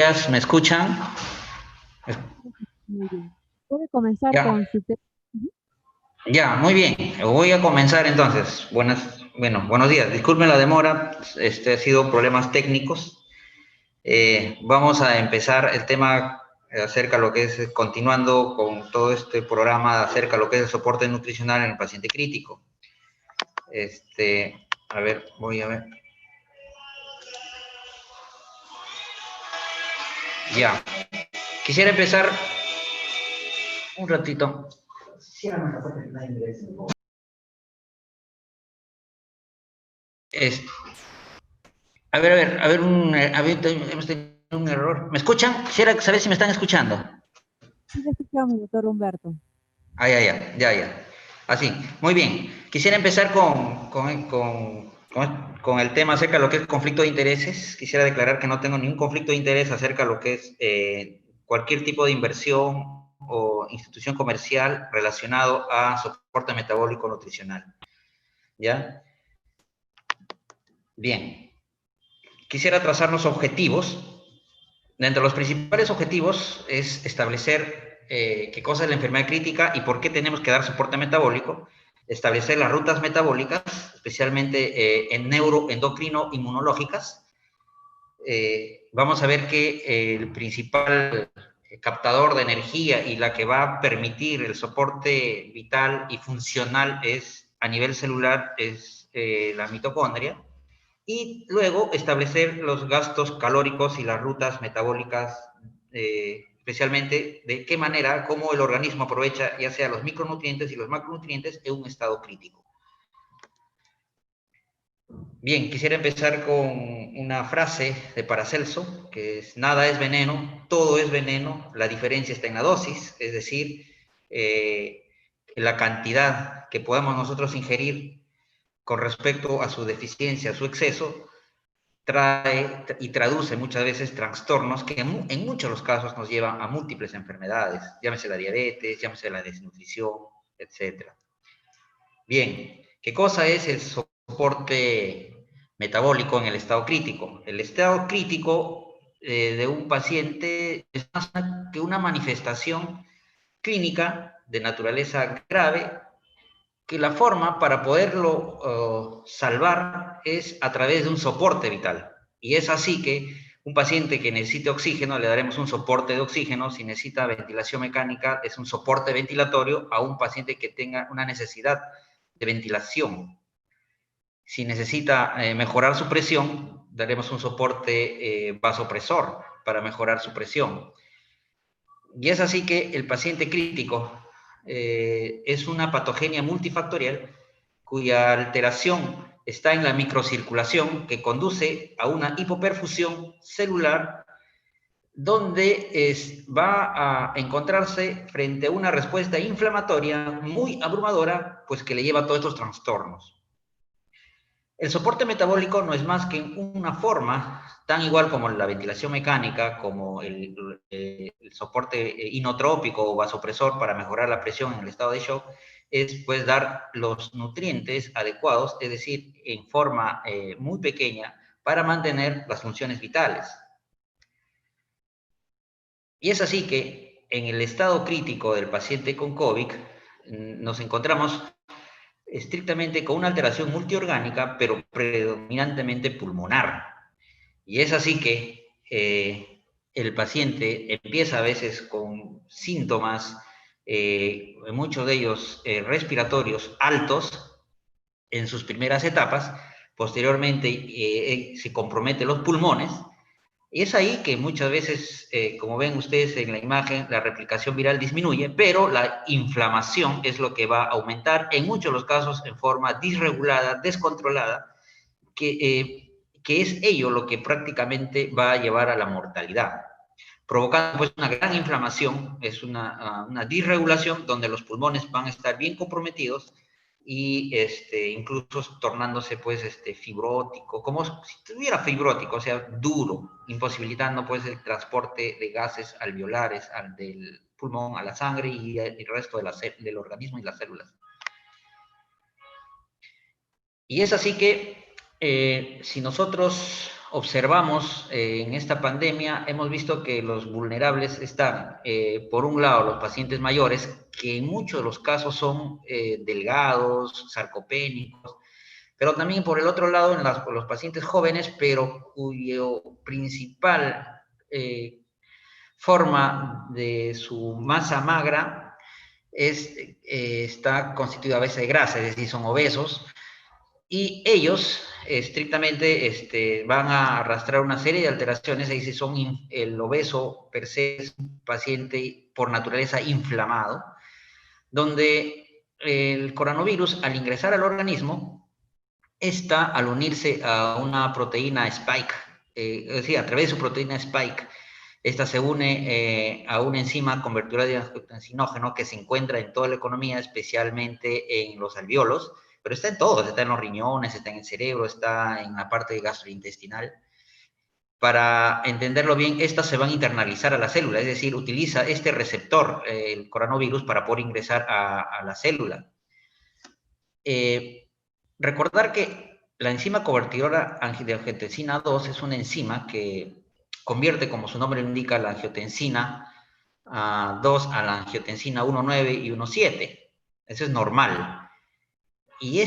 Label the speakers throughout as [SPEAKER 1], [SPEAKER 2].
[SPEAKER 1] días, ¿me escuchan?
[SPEAKER 2] Muy bien. Puede comenzar
[SPEAKER 1] Ya,
[SPEAKER 2] con su tema. Ujú.
[SPEAKER 1] ya, muy bien. Voy a comenzar entonces. Buenos días. Disculpen la demora, ha sido problemas técnicos. Vamos a empezar el tema acerca de lo que es, continuando con todo este programa acerca de lo que es el soporte nutricional en el paciente crítico. A ver, voy a ver. Ya. Quisiera empezar un ratito. Ciérrame la puerta que nadie ingrese. Es, hemos tenido un error. ¿Me escuchan? Quisiera saber si me están escuchando.
[SPEAKER 2] Sí, le escuchamos, doctor Humberto.
[SPEAKER 1] Ya. Así, muy bien. Quisiera empezar con el tema acerca de lo que es conflicto de intereses. Quisiera declarar que no tengo ningún conflicto de interés acerca de lo que es cualquier tipo de inversión o institución comercial relacionado a soporte metabólico nutricional. ¿Ya? Bien. Quisiera trazar los objetivos. Dentro de los principales objetivos es establecer qué cosa es la enfermedad crítica y por qué tenemos que dar soporte metabólico, establecer las rutas metabólicas, especialmente en neuroendocrino inmunológicas. Vamos a ver que el principal captador de energía y la que va a permitir el soporte vital y funcional es a nivel celular es la mitocondria, y luego establecer los gastos calóricos y las rutas metabólicas, especialmente de qué manera, cómo el organismo aprovecha ya sea los micronutrientes y los macronutrientes en un estado crítico. Bien, quisiera empezar con una frase de Paracelso, que es: nada es veneno, todo es veneno, la diferencia está en la dosis, es decir, la cantidad que podamos nosotros ingerir con respecto a su deficiencia, a su exceso, trae y traduce muchas veces trastornos que en muchos de los casos nos llevan a múltiples enfermedades, llámese la diabetes, llámese la desnutrición, etc. Bien, ¿qué cosa es el soporte metabólico en el estado crítico? El estado crítico de un paciente es más que una manifestación clínica de naturaleza grave, que la forma para poderlo salvar es a través de un soporte vital. Y es así que un paciente que necesite oxígeno, le daremos un soporte de oxígeno. Si necesita ventilación mecánica, es un soporte ventilatorio a un paciente que tenga una necesidad de ventilación. Si necesita mejorar su presión, daremos un soporte vasopresor para mejorar su presión. Y es así que el paciente crítico es una patogenia multifactorial cuya alteración está en la microcirculación, que conduce a una hipoperfusión celular, donde va a encontrarse frente a una respuesta inflamatoria muy abrumadora, pues que le lleva a todos estos trastornos. El soporte metabólico no es más que una forma, tan igual como la ventilación mecánica, como el soporte inotrópico o vasopresor para mejorar la presión en el estado de shock, es pues dar los nutrientes adecuados, es decir, en forma muy pequeña, para mantener las funciones vitales. Y es así que en el estado crítico del paciente con COVID nos encontramos estrictamente con una alteración multiorgánica, pero predominantemente pulmonar. Y es así que el paciente empieza a veces con síntomas, muchos de ellos respiratorios altos en sus primeras etapas. Posteriormente se comprometen los pulmones. Y es ahí que muchas veces, como ven ustedes en la imagen, la replicación viral disminuye, pero la inflamación es lo que va a aumentar, en muchos de los casos en forma disregulada, descontrolada, que es ello lo que prácticamente va a llevar a la mortalidad, provocando pues una gran inflamación. Es una disregulación donde los pulmones van a estar bien comprometidos y incluso tornándose pues fibrótico, como si tuviera fibrótico, o sea, duro, imposibilitando pues el transporte de gases alveolares del pulmón a la sangre y el resto del organismo y las células. Y es así que si nosotros observamos en esta pandemia, hemos visto que los vulnerables están, por un lado, los pacientes mayores, que en muchos de los casos son delgados, sarcopénicos, pero también por el otro lado, en los pacientes jóvenes, pero cuyo principal forma de su masa magra está constituida a veces de grasa, es decir, son obesos, y ellos estrictamente van a arrastrar una serie de alteraciones, es decir, el obeso per se es un paciente por naturaleza inflamado, donde el coronavirus al ingresar al organismo, al unirse a una proteína spike, es decir, a través de su proteína spike, esta se une a una enzima convertidora de angiotensinógeno que se encuentra en toda la economía, especialmente en los alvéolos, pero está en todos, está en los riñones, está en el cerebro, está en la parte gastrointestinal. Para entenderlo bien, estas se van a internalizar a la célula, es decir, utiliza este receptor, el coronavirus, para poder ingresar a la célula. Recordar que la enzima convertidora de angiotensina 2 es una enzima que convierte, como su nombre indica, la angiotensina 2 a la angiotensina 1,9 y 1,7. Eso es normal. Y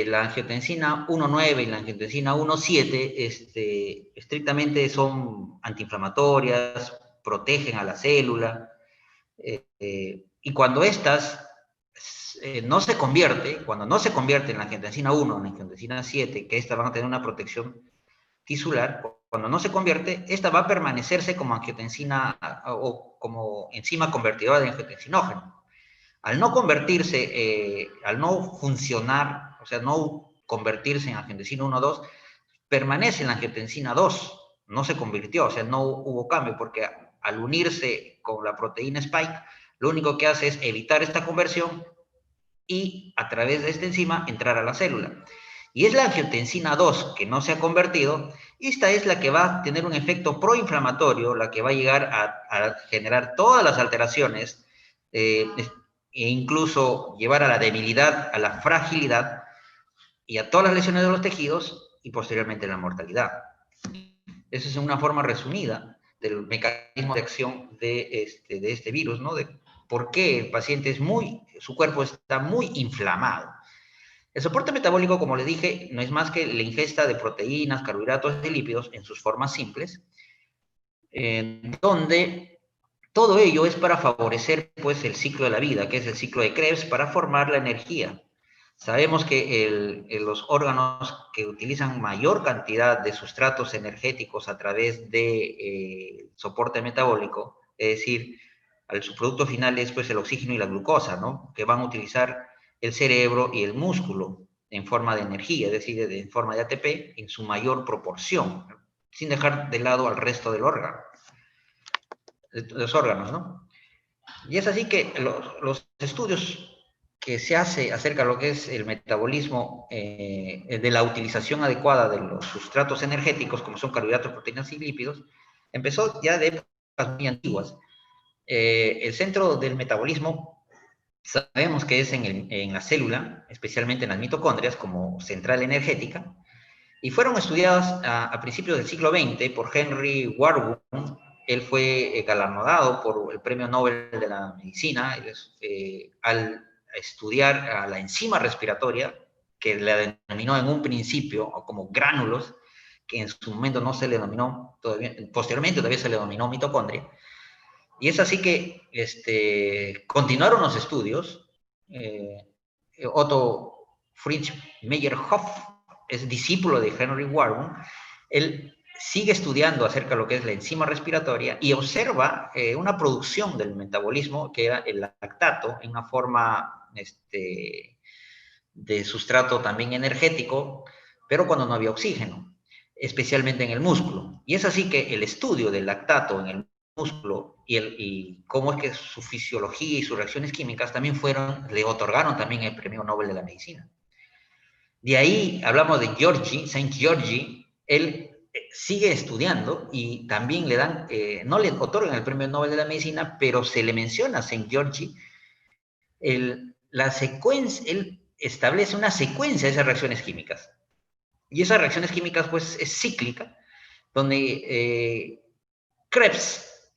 [SPEAKER 1] la angiotensina 1,9 y la angiotensina 1,7, estrictamente son antiinflamatorias, protegen a la célula, y cuando cuando no se convierte en la angiotensina 1 o en la angiotensina 7, que estas van a tener una protección tisular, cuando no se convierte, esta va a permanecerse como angiotensina o como enzima convertidora de angiotensinógeno. Al no convertirse, al no funcionar, o sea, no convertirse en angiotensina 1 o 2, permanece en la angiotensina 2, no se convirtió, o sea, no hubo cambio, porque al unirse con la proteína spike, lo único que hace es evitar esta conversión y a través de esta enzima entrar a la célula. Y es la angiotensina 2 que no se ha convertido, y esta es la que va a tener un efecto proinflamatorio, la que va a llegar a generar todas las alteraciones, e incluso llevar a la debilidad, a la fragilidad y a todas las lesiones de los tejidos y posteriormente la mortalidad. Esa es una forma resumida del mecanismo de acción de este virus, ¿no? De por qué el paciente su cuerpo está muy inflamado. El soporte metabólico, como les dije, no es más que la ingesta de proteínas, carbohidratos y lípidos en sus formas simples, donde todo ello es para favorecer pues, el ciclo de la vida, que es el ciclo de Krebs, para formar la energía. Sabemos que los órganos que utilizan mayor cantidad de sustratos energéticos a través de soporte metabólico, es decir, al subproducto final es pues, el oxígeno y la glucosa, ¿no? Que van a utilizar el cerebro y el músculo en forma de energía, es decir, en forma de ATP, en su mayor proporción, sin dejar de lado al resto del órgano, los órganos, ¿no? Y es así que los estudios que se hace acerca de lo que es el metabolismo de la utilización adecuada de los sustratos energéticos, como son carbohidratos, proteínas y lípidos, empezó ya de épocas muy antiguas. El centro del metabolismo sabemos que es en la célula, especialmente en las mitocondrias, como central energética, y fueron estudiadas a principios del siglo XX por Henry Warburg. Él fue galardonado por el Premio Nobel de la Medicina al estudiar a la enzima respiratoria, que le denominó en un principio como gránulos, que en su momento no se le denominó, posteriormente todavía se le denominó mitocondria. Y es así que continuaron los estudios. Otto Fritz Meyerhoff es discípulo de Henry Warburg. Él sigue estudiando acerca de lo que es la enzima respiratoria y observa una producción del metabolismo que era el lactato en una forma de sustrato también energético, pero cuando no había oxígeno, especialmente en el músculo. Y es así que el estudio del lactato en el músculo y cómo es que su fisiología y sus reacciones químicas también le otorgaron también el Premio Nobel de la Medicina. De ahí hablamos de Saint Georgi, él sigue estudiando y también no le otorgan el Premio Nobel de la Medicina, pero se le menciona a Saint Georgi la secuencia, él establece una secuencia de esas reacciones químicas. Y esas reacciones químicas, pues, es cíclica, donde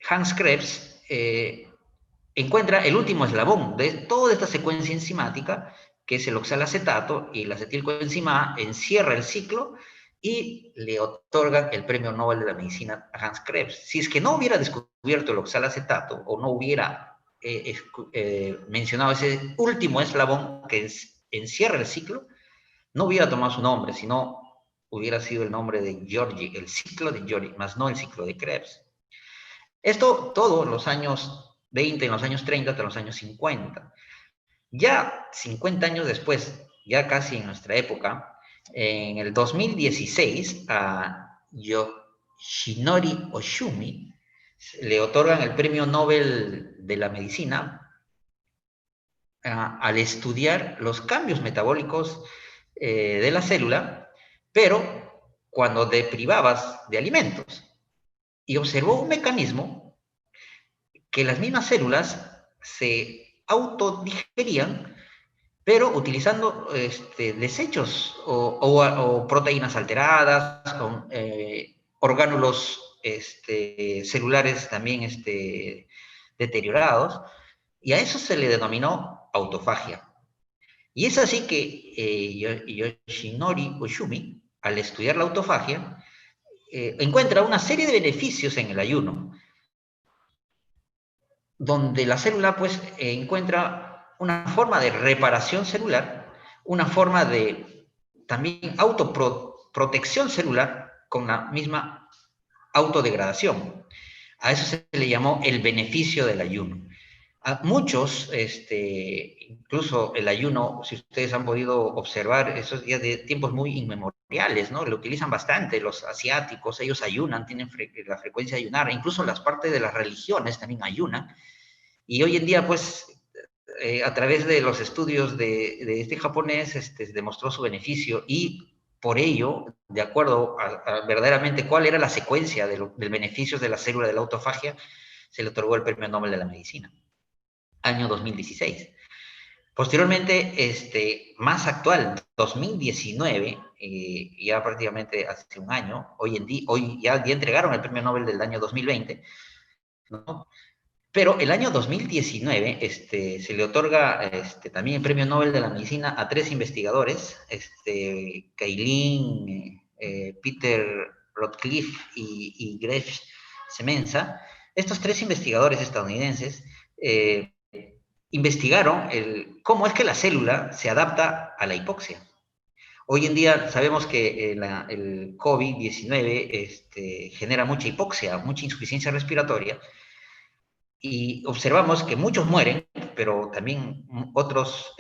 [SPEAKER 1] Hans Krebs encuentra el último eslabón de toda esta secuencia enzimática, que es el oxalacetato, y la acetilcoenzima A encierra el ciclo y le otorgan el premio Nobel de la Medicina a Hans Krebs. Si es que no hubiera descubierto el oxalacetato o no hubiera mencionado ese último eslabón que encierra el ciclo, no hubiera tomado su nombre, sino hubiera sido el nombre de Georgi, el ciclo de Georgi, más no el ciclo de Krebs. Esto todo en los años 20, en los años 30, hasta los años 50. Ya 50 años después, ya casi en nuestra época, en el 2016 a Yoshinori Oshumi le otorgan el premio Nobel de la Medicina al estudiar los cambios metabólicos de la célula, pero cuando deprivabas de alimentos. Y observó un mecanismo que las mismas células se autodigerían, pero utilizando desechos o proteínas alteradas, con orgánulos celulares también deteriorados, y a eso se le denominó autofagia. Y es así que Yoshinori Oshumi, al estudiar la autofagia, encuentra una serie de beneficios en el ayuno, donde la célula pues encuentra una forma de reparación celular, una forma de también autoprotección celular con la misma autodegradación. A eso se le llamó el beneficio del ayuno. A muchos, incluso el ayuno, si ustedes han podido observar, esos días de tiempos muy inmemoriales, ¿no? Lo utilizan bastante los asiáticos, ellos ayunan, tienen la frecuencia de ayunar, incluso las partes de las religiones también ayunan. Y hoy en día, pues, a través de los estudios de este japonés, demostró su beneficio y por ello, de acuerdo a verdaderamente cuál era la secuencia del beneficio de la célula de la autofagia, se le otorgó el Premio Nobel de la Medicina, año 2016. Posteriormente, más actual, 2019, ya prácticamente hace un año, hoy ya entregaron el Premio Nobel del año 2020, ¿no? Pero el año 2019 se le otorga también el Premio Nobel de la Medicina a 3 investigadores, Kailin, Peter Rodcliffe y Greg Semenza. Estos 3 investigadores estadounidenses investigaron cómo es que la célula se adapta a la hipoxia. Hoy en día sabemos que el COVID-19 genera mucha hipoxia, mucha insuficiencia respiratoria, y observamos que muchos mueren, pero también otros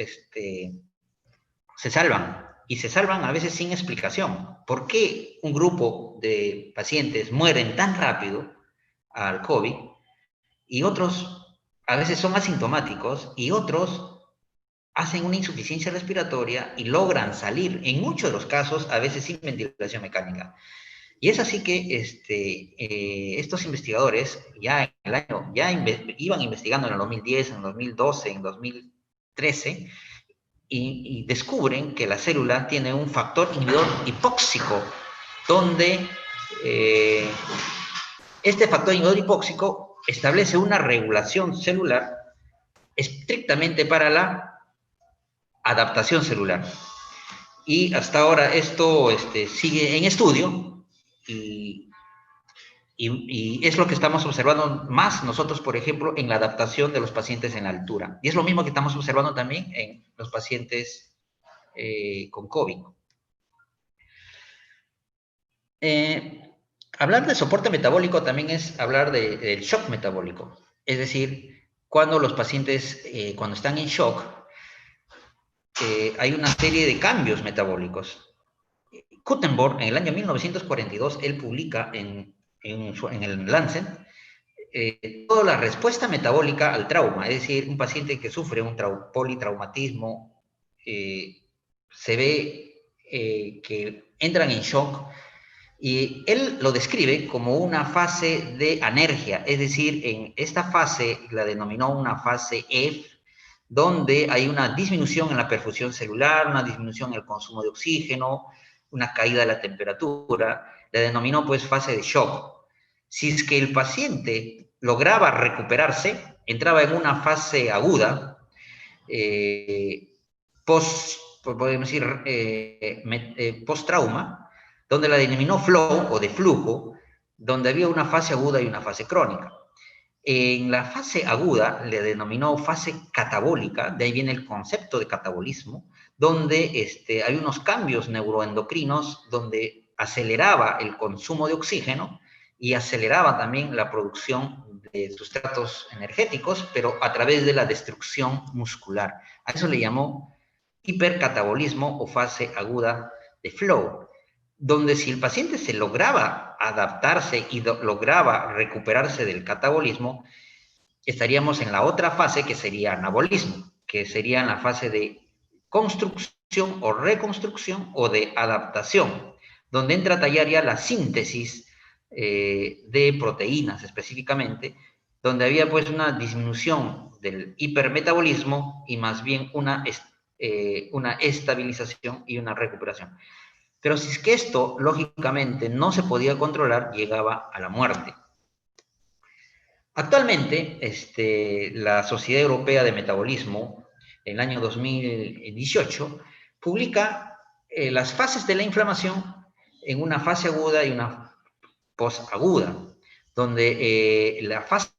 [SPEAKER 1] se salvan, y se salvan a veces sin explicación. ¿Por qué un grupo de pacientes mueren tan rápido al COVID y otros a veces son asintomáticos y otros hacen una insuficiencia respiratoria y logran salir, en muchos de los casos, a veces sin ventilación mecánica? Y es así que estos investigadores ya en el año, iban investigando en el 2010, en el 2012, en el 2013, y descubren que la célula tiene un factor inhibidor hipóxico, donde este factor inhibidor hipóxico establece una regulación celular estrictamente para la adaptación celular. Y hasta ahora esto sigue en estudio y es lo que estamos observando más nosotros, por ejemplo, en la adaptación de los pacientes en la altura. Y es lo mismo que estamos observando también en los pacientes con COVID. Hablar de soporte metabólico también es hablar del shock metabólico. Es decir, cuando los pacientes, cuando están en shock, hay una serie de cambios metabólicos. Gutenberg, en el año 1942, él publica en el Lancet toda la respuesta metabólica al trauma, es decir, un paciente que sufre un politraumatismo, se ve que entran en shock, y él lo describe como una fase de anergia, es decir, en esta fase la denominó una fase F, donde hay una disminución en la perfusión celular, una disminución en el consumo de oxígeno, una caída de la temperatura, la denominó pues fase de shock. Si es que el paciente lograba recuperarse, entraba en una fase aguda, podemos decir, post-trauma, donde la denominó flow o de flujo, donde había una fase aguda y una fase crónica. En la fase aguda le denominó fase catabólica, de ahí viene el concepto de catabolismo, donde hay unos cambios neuroendocrinos donde aceleraba el consumo de oxígeno y aceleraba también la producción de sustratos energéticos, pero a través de la destrucción muscular. A eso le llamó hipercatabolismo o fase aguda de flow, donde si el paciente se lograba adaptarse y lograba recuperarse del catabolismo, estaríamos en la otra fase que sería anabolismo, que sería en la fase de construcción o reconstrucción o de adaptación, donde entra a tallar ya la síntesis de proteínas específicamente, donde había pues una disminución del hipermetabolismo y más bien una estabilización y una recuperación. Pero si es que esto, lógicamente, no se podía controlar, llegaba a la muerte. Actualmente, la Sociedad Europea de Metabolismo, en el año 2018, publica las fases de la inflamación en una fase aguda y una posaguda, donde la fase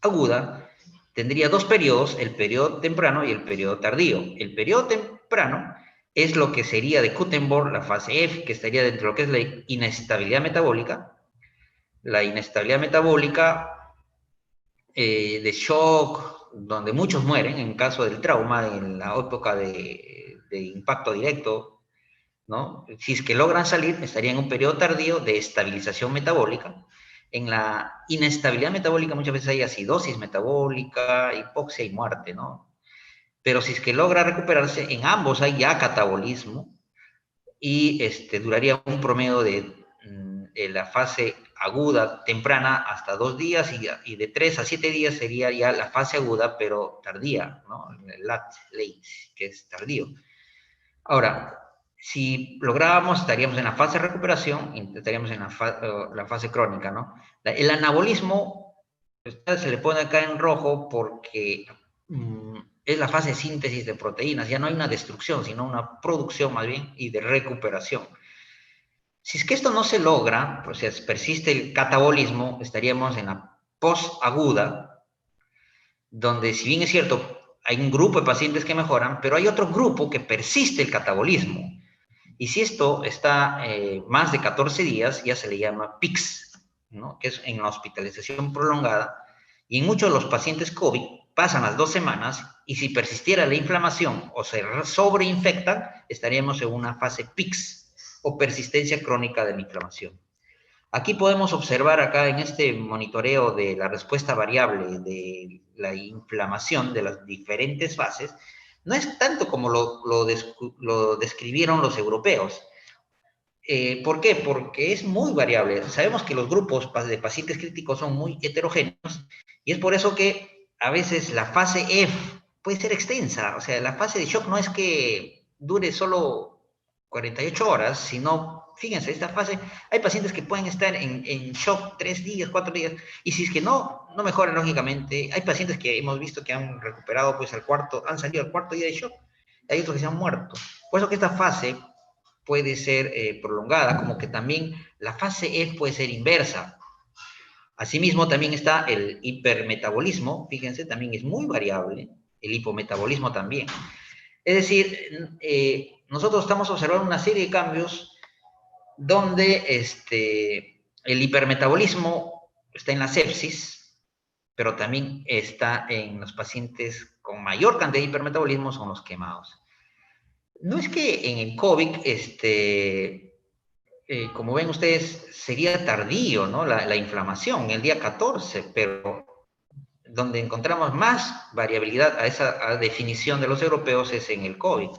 [SPEAKER 1] aguda tendría dos periodos, el periodo temprano y el periodo tardío. El periodo temprano es lo que sería de Gutenberg, la fase F, que estaría dentro de lo que es la inestabilidad metabólica. La inestabilidad metabólica de shock, donde muchos mueren en caso del trauma, en la época de impacto directo, ¿no? Si es que logran salir, estarían en un periodo tardío de estabilización metabólica. En la inestabilidad metabólica muchas veces hay acidosis metabólica, hipoxia y muerte, ¿no? Pero si es que logra recuperarse, en ambos hay ya catabolismo y duraría un promedio de la fase aguda temprana hasta 2 días y de 3 a 7 días sería ya la fase aguda pero tardía, ¿no? El late, que es tardío. Ahora, si lográbamos, estaríamos en la fase de recuperación y estaríamos en la fase crónica, ¿no? El anabolismo se le pone acá en rojo porque es la fase de síntesis de proteínas, ya no hay una destrucción, sino una producción más bien y de recuperación. Si es que esto no se logra, pues si persiste el catabolismo, estaríamos en la posaguda, donde si bien es cierto, hay un grupo de pacientes que mejoran, pero hay otro grupo que persiste el catabolismo. Y si esto está más de 14 días, ya se le llama PICS, ¿no? Que es en la hospitalización prolongada. Y en muchos de los pacientes COVID pasan las 2 semanas y si persistiera la inflamación o se sobreinfectan, estaríamos en una fase PICS o persistencia crónica de la inflamación. Aquí podemos observar acá en este monitoreo de la respuesta variable de la inflamación de las diferentes fases, no es tanto como lo describieron los europeos. ¿Por qué? Porque es muy variable. Sabemos que los grupos de pacientes críticos son muy heterogéneos y es por eso que a veces la fase F puede ser extensa. O sea, la fase de shock no es que dure solo 48 horas, sino, fíjense, esta fase, hay pacientes que pueden estar en shock 3 días, 4 días, y si es que no mejoran lógicamente, hay pacientes que hemos visto que han recuperado pues han salido al cuarto día de shock, hay otros que se han muerto. Por eso que esta fase puede ser prolongada, como que también la fase F puede ser inversa. Asimismo, también está el hipermetabolismo, fíjense, también es muy variable, el hipometabolismo también. Es decir, nosotros estamos observando una serie de cambios donde el hipermetabolismo está en la sepsis, pero también está en los pacientes con mayor cantidad de hipermetabolismo, son los quemados. No es que en el COVID, como ven ustedes, sería tardío, ¿no? La inflamación, el día 14, pero donde encontramos más variabilidad a esa definición de los europeos es en el COVID.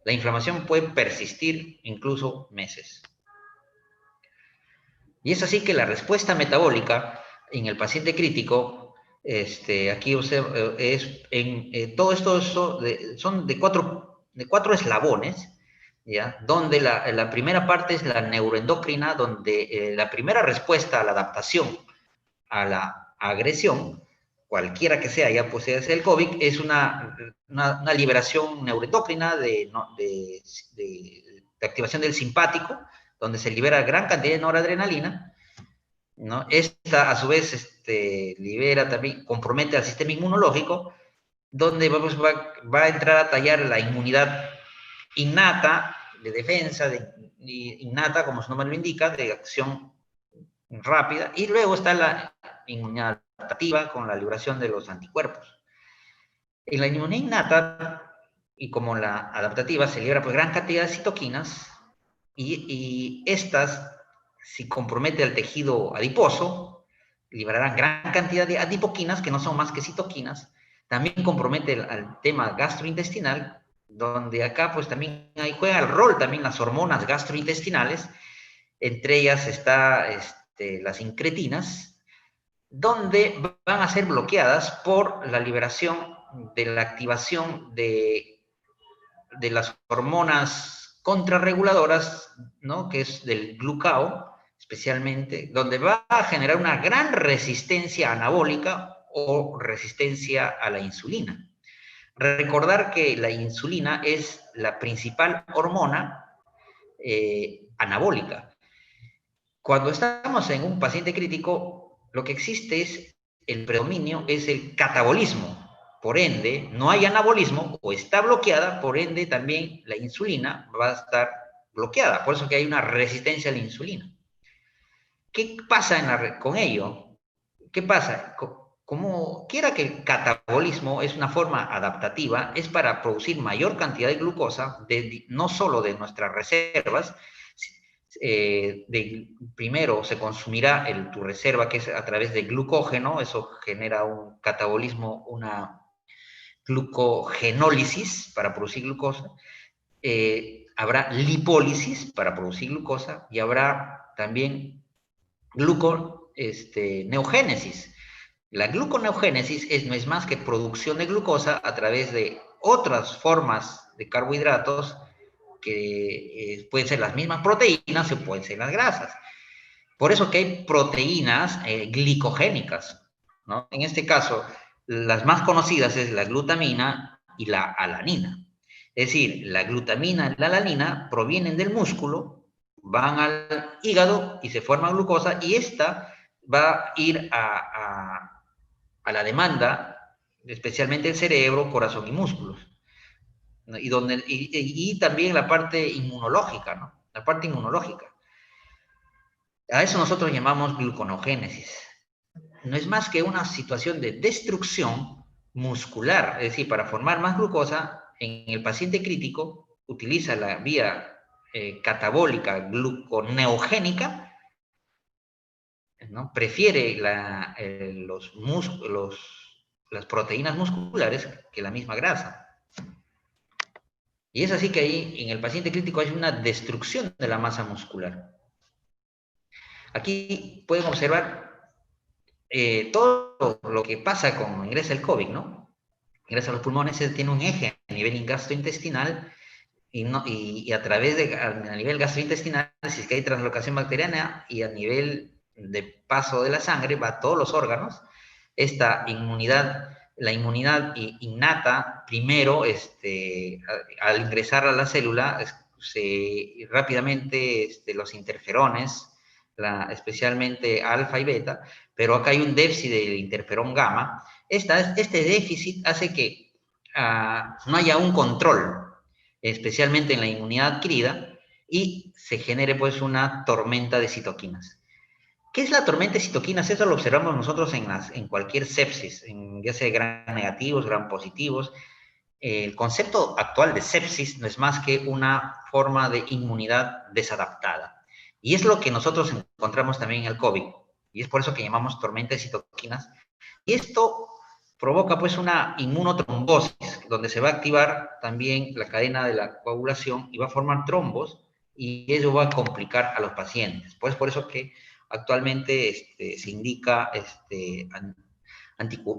[SPEAKER 1] La inflamación puede persistir incluso meses. Y es así que la respuesta metabólica en el paciente crítico, aquí todo esto son de cuatro eslabones, ¿ya? Donde la primera parte es la neuroendocrina, donde la primera respuesta a la adaptación a la agresión, cualquiera que sea, ya posee el COVID, es una liberación neuroendocrina de activación del simpático, donde se libera gran cantidad de noradrenalina, ¿no? Esta, a su vez, libera también, compromete al sistema inmunológico, donde va a entrar a tallar la inmunidad innata, de defensa, innata, como su nombre lo indica, de acción rápida, y luego está la inmunidad adaptativa con la liberación de los anticuerpos. En la inmunidad innata, y como la adaptativa, se libera pues gran cantidad de citoquinas, y estas, si compromete al tejido adiposo, liberarán gran cantidad de adipoquinas, que no son más que citoquinas. También compromete al tema gastrointestinal, donde acá pues también juega el rol también las hormonas gastrointestinales, entre ellas está las incretinas, donde van a ser bloqueadas por la liberación de la activación de las hormonas contrarreguladoras, ¿no? Que es del glucao, especialmente, donde va a generar una gran resistencia anabólica o resistencia a la insulina. Recordar que la insulina es la principal hormona anabólica. Cuando estamos en un paciente crítico, lo que existe es el predominio, es el catabolismo. Por ende, no hay anabolismo o está bloqueada, por ende también la insulina va a estar bloqueada. Por eso que hay una resistencia a la insulina. ¿Qué pasa con ello? ¿Qué pasa? Como quiera que el catabolismo es una forma adaptativa, es para producir mayor cantidad de glucosa, no solo de nuestras reservas. Primero se consumirá tu reserva, que es a través de glucógeno, eso genera un catabolismo, una glucogenólisis para producir glucosa, habrá lipólisis para producir glucosa y habrá también neogénesis. La gluconeogénesis no es más que producción de glucosa a través de otras formas de carbohidratos que pueden ser las mismas proteínas o pueden ser las grasas. Por eso que hay proteínas glicogénicas, ¿no? En este caso, las más conocidas es la glutamina y la alanina. Es decir, la glutamina y la alanina provienen del músculo, van al hígado y se forma glucosa, y esta va a ir a la demanda, especialmente el cerebro, corazón y músculos, ¿no? Y también la parte inmunológica, ¿no? La parte inmunológica. A eso nosotros llamamos gluconogénesis. No es más que una situación de destrucción muscular, es decir, para formar más glucosa, en el paciente crítico utiliza la vía catabólica gluconeogénica, ¿no? Prefiere las proteínas musculares que la misma grasa. Y es así que ahí en el paciente crítico hay una destrucción de la masa muscular. Aquí pueden observar todo lo que pasa cuando ingresa el COVID, ¿no? Ingresa a los pulmones, tiene un eje a nivel gastrointestinal y a través a nivel gastrointestinal, si es que hay translocación bacteriana, y a nivel de paso de la sangre va a todos los órganos. Esta inmunidad, la inmunidad innata, primero, al ingresar a la célula, rápidamente los interferones, especialmente alfa y beta, pero acá hay un déficit del interferón gamma. Este déficit hace que no haya un control, especialmente en la inmunidad adquirida, y se genere pues una tormenta de citoquinas. ¿Qué es la tormenta de citoquinas? Eso lo observamos nosotros en cualquier sepsis, ya sea gran negativos, gran positivos. El concepto actual de sepsis no es más que una forma de inmunidad desadaptada. Y es lo que nosotros encontramos también en el COVID. Y es por eso que llamamos tormenta de citoquinas. Y esto provoca pues una inmunotrombosis, donde se va a activar también la cadena de la coagulación y va a formar trombos, y eso va a complicar a los pacientes. Pues por eso que actualmente se indica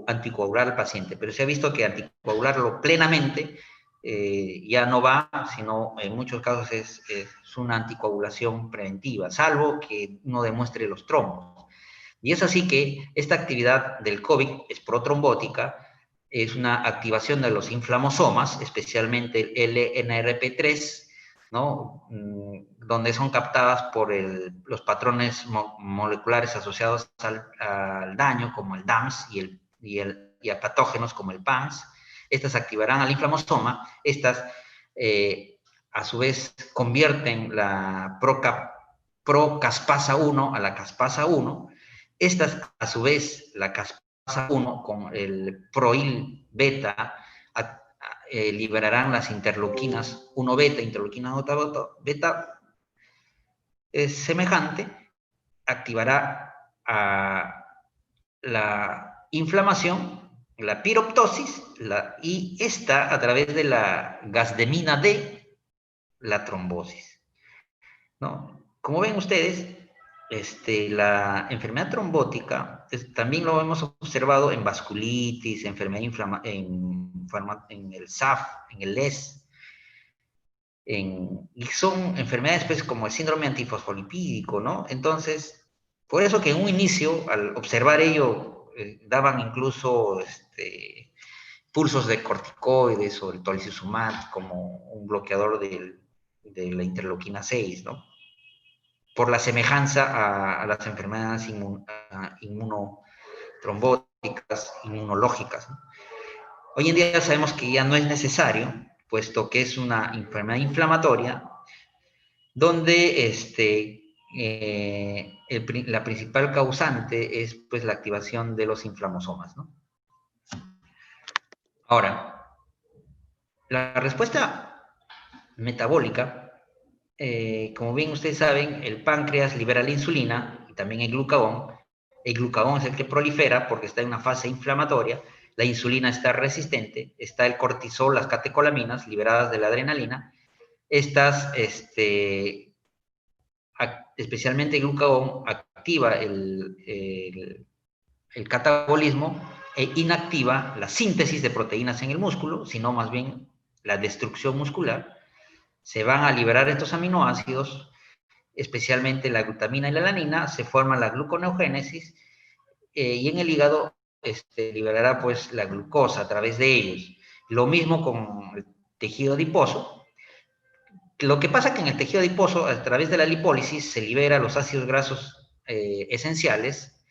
[SPEAKER 1] anticoagular al paciente, pero se ha visto que anticoagularlo plenamente ya no va, sino en muchos casos es una anticoagulación preventiva, salvo que no demuestre los trombos. Y es así que esta actividad del COVID es protrombótica, es una activación de los inflamosomas, especialmente el LNRP3, ¿no? Donde son captadas por los patrones moleculares asociados al daño, como el DAMS y a patógenos como el PAMS. Estas activarán al inflamosoma, estas a su vez convierten la procaspasa 1 a la caspasa 1. Estas, a su vez, la caspasa 1 con el proil beta liberarán las interleuquinas 1 beta, interleuquina beta semejante, activará a la inflamación, la piroptosis, y esta, a través de la gasdemina D, la trombosis, ¿no? Como ven ustedes, la enfermedad trombótica también lo hemos observado en vasculitis, enfermedad en el SAF, en el LES, y son enfermedades pues, como el síndrome antifosfolipídico, ¿no? Entonces, por eso que en un inicio, al observar ello, daban incluso pulsos de corticoides o el tolicizumab como un bloqueador de la interleuquina 6, ¿no? Por la semejanza a las enfermedades inmunotrombóticas, inmunológicas, ¿no? Hoy en día sabemos que ya no es necesario, puesto que es una enfermedad inflamatoria, donde la principal causante es pues, la activación de los inflamosomas, ¿no? Ahora, la respuesta metabólica, como bien ustedes saben, el páncreas libera la insulina y también el glucagón. El glucagón es el que prolifera porque está en una fase inflamatoria. La insulina está resistente. Está el cortisol, las catecolaminas liberadas de la adrenalina. Estas, especialmente el glucagón, activa el catabolismo e inactiva la síntesis de proteínas en el músculo, sino más bien la destrucción muscular. Se van a liberar estos aminoácidos, especialmente la glutamina y la alanina, se forma la gluconeogénesis, y en el hígado liberará pues la glucosa a través de ellos. Lo mismo con el tejido adiposo. Lo que pasa es que en el tejido adiposo, a través de la lipólisis, se libera los ácidos grasos esenciales,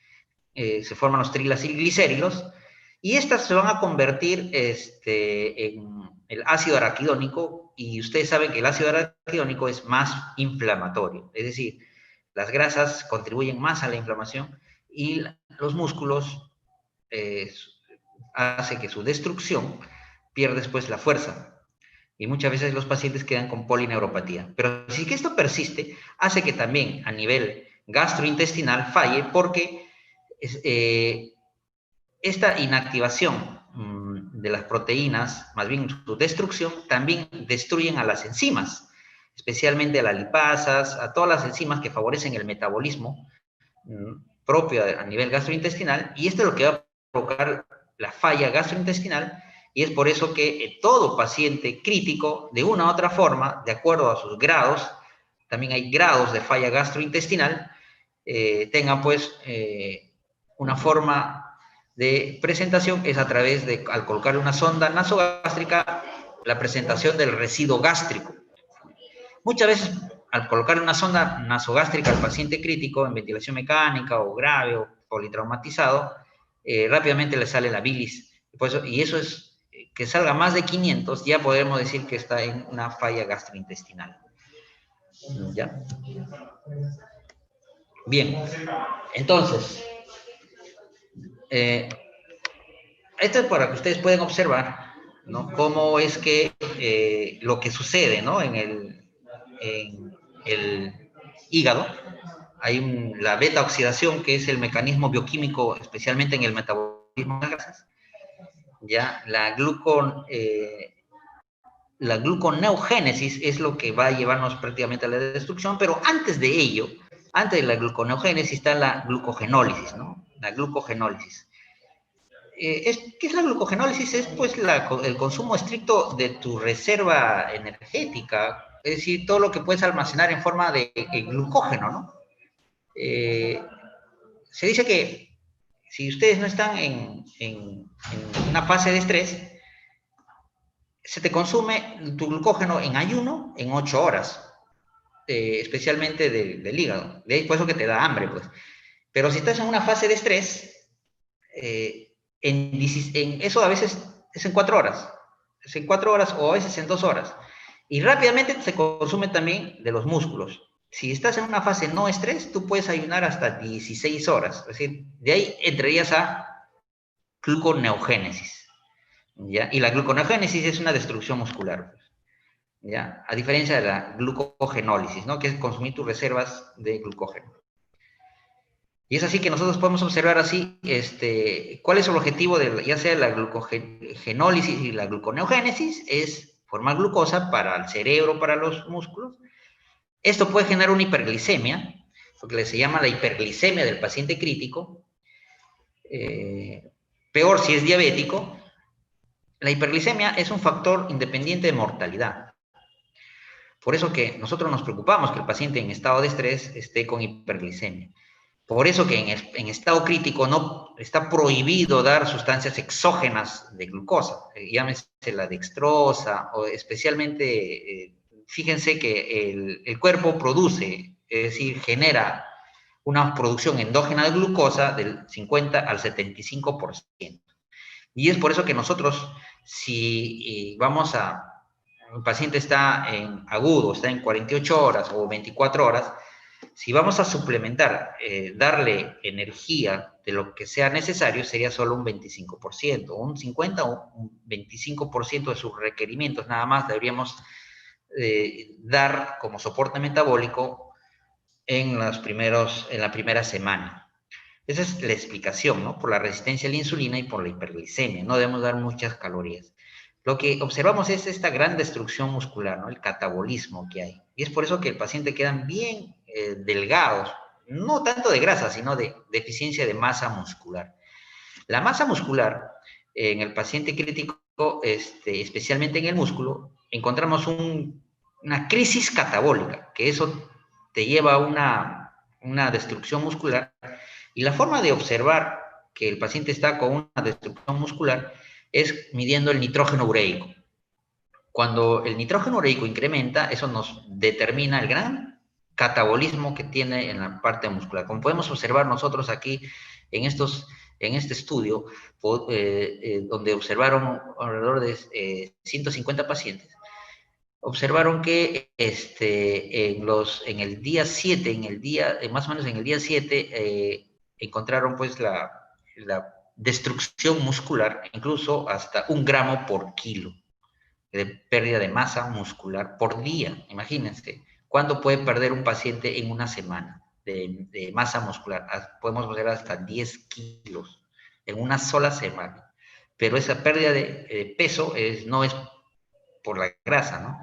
[SPEAKER 1] se forman los triglicéridos, y estas se van a convertir en el ácido araquidónico, y ustedes saben que el ácido araquidónico es más inflamatorio, es decir, las grasas contribuyen más a la inflamación y los músculos hace que su destrucción pierda después la fuerza. Y muchas veces los pacientes quedan con polineuropatía. Pero si que esto persiste, hace que también a nivel gastrointestinal falle porque esta inactivación de las proteínas, más bien su destrucción, también destruyen a las enzimas, especialmente a las lipasas, a todas las enzimas que favorecen el metabolismo propio a nivel gastrointestinal, y esto es lo que va a provocar la falla gastrointestinal, y es por eso que todo paciente crítico, de una u otra forma, de acuerdo a sus grados, también hay grados de falla gastrointestinal, tenga pues una forma de presentación, es a través de, al colocar una sonda nasogástrica, la presentación del residuo gástrico. Muchas veces, al colocar una sonda nasogástrica al paciente crítico en ventilación mecánica o grave o politraumatizado, rápidamente le sale la bilis. Y eso es, que salga más de 500, ya podemos decir que está en una falla gastrointestinal. ¿Ya? Bien, entonces, esto es para que ustedes puedan observar, ¿no?, cómo es que lo que sucede, ¿no?, en el hígado. Hay la beta oxidación, que es el mecanismo bioquímico, especialmente en el metabolismo de las grasas. Ya, la gluconeogénesis es lo que va a llevarnos prácticamente a la destrucción, pero antes de ello, antes de la gluconeogénesis, está la glucogenólisis, ¿no? La glucogenólisis. ¿Qué es la glucogenólisis? Es pues el consumo estricto de tu reserva energética, es decir, todo lo que puedes almacenar en forma de glucógeno, ¿no? Se dice que si ustedes no están en una fase de estrés, se te consume tu glucógeno en ayuno en 8 horas, especialmente del hígado. De ahí por eso que te da hambre, pues. Pero si estás en una fase de estrés, eso a veces es en 4 horas. Es en 4 horas o a veces en 2 horas. Y rápidamente se consume también de los músculos. Si estás en una fase no estrés, tú puedes ayunar hasta 16 horas. Es decir, de ahí entrarías a gluconeogénesis. ¿Ya? Y la gluconeogénesis es una destrucción muscular. ¿Ya? A diferencia de la glucogenólisis, ¿no? Que es consumir tus reservas de glucógeno. Y es así que nosotros podemos observar así, cuál es el objetivo de ya sea la glucogenólisis y la gluconeogénesis, es formar glucosa para el cerebro, para los músculos. Esto puede generar una hiperglicemia, lo que se llama la hiperglicemia del paciente crítico, peor si es diabético. La hiperglicemia es un factor independiente de mortalidad. Por eso que nosotros nos preocupamos que el paciente en estado de estrés esté con hiperglicemia. Por eso que en estado crítico no está prohibido dar sustancias exógenas de glucosa, llámese la dextrosa, o especialmente, fíjense que el cuerpo produce, es decir, genera una producción endógena de glucosa del 50 al 75%. Y es por eso que nosotros, si un paciente está en agudo, está en 48 horas o 24 horas, si vamos a suplementar, darle energía de lo que sea necesario, sería solo un 25%, un 50 o un 25% de sus requerimientos nada más deberíamos dar como soporte metabólico en la primera semana. Esa es la explicación, ¿no? Por la resistencia a la insulina y por la hiperglicemia. No debemos dar muchas calorías. Lo que observamos es esta gran destrucción muscular, ¿no? El catabolismo que hay. Y es por eso que el paciente quedan bien delgados, no tanto de grasa, sino de deficiencia de masa muscular. La masa muscular en el paciente crítico, especialmente en el músculo, encontramos una crisis catabólica, que eso te lleva a una destrucción muscular. Y la forma de observar que el paciente está con una destrucción muscular es midiendo el nitrógeno ureico. Cuando el nitrógeno ureico incrementa, eso nos determina el gran catabolismo que tiene en la parte muscular. Como podemos observar nosotros aquí en este estudio, donde observaron alrededor de 150 pacientes, observaron que en el día 7, más o menos en el día 7, encontraron pues la destrucción muscular, incluso hasta 1 gramo por kilo de pérdida de masa muscular por día. Imagínense, ¿cuánto puede perder un paciente en una semana de masa muscular? Podemos ver hasta 10 kilos en una sola semana. Pero esa pérdida de peso no es por la grasa, ¿no?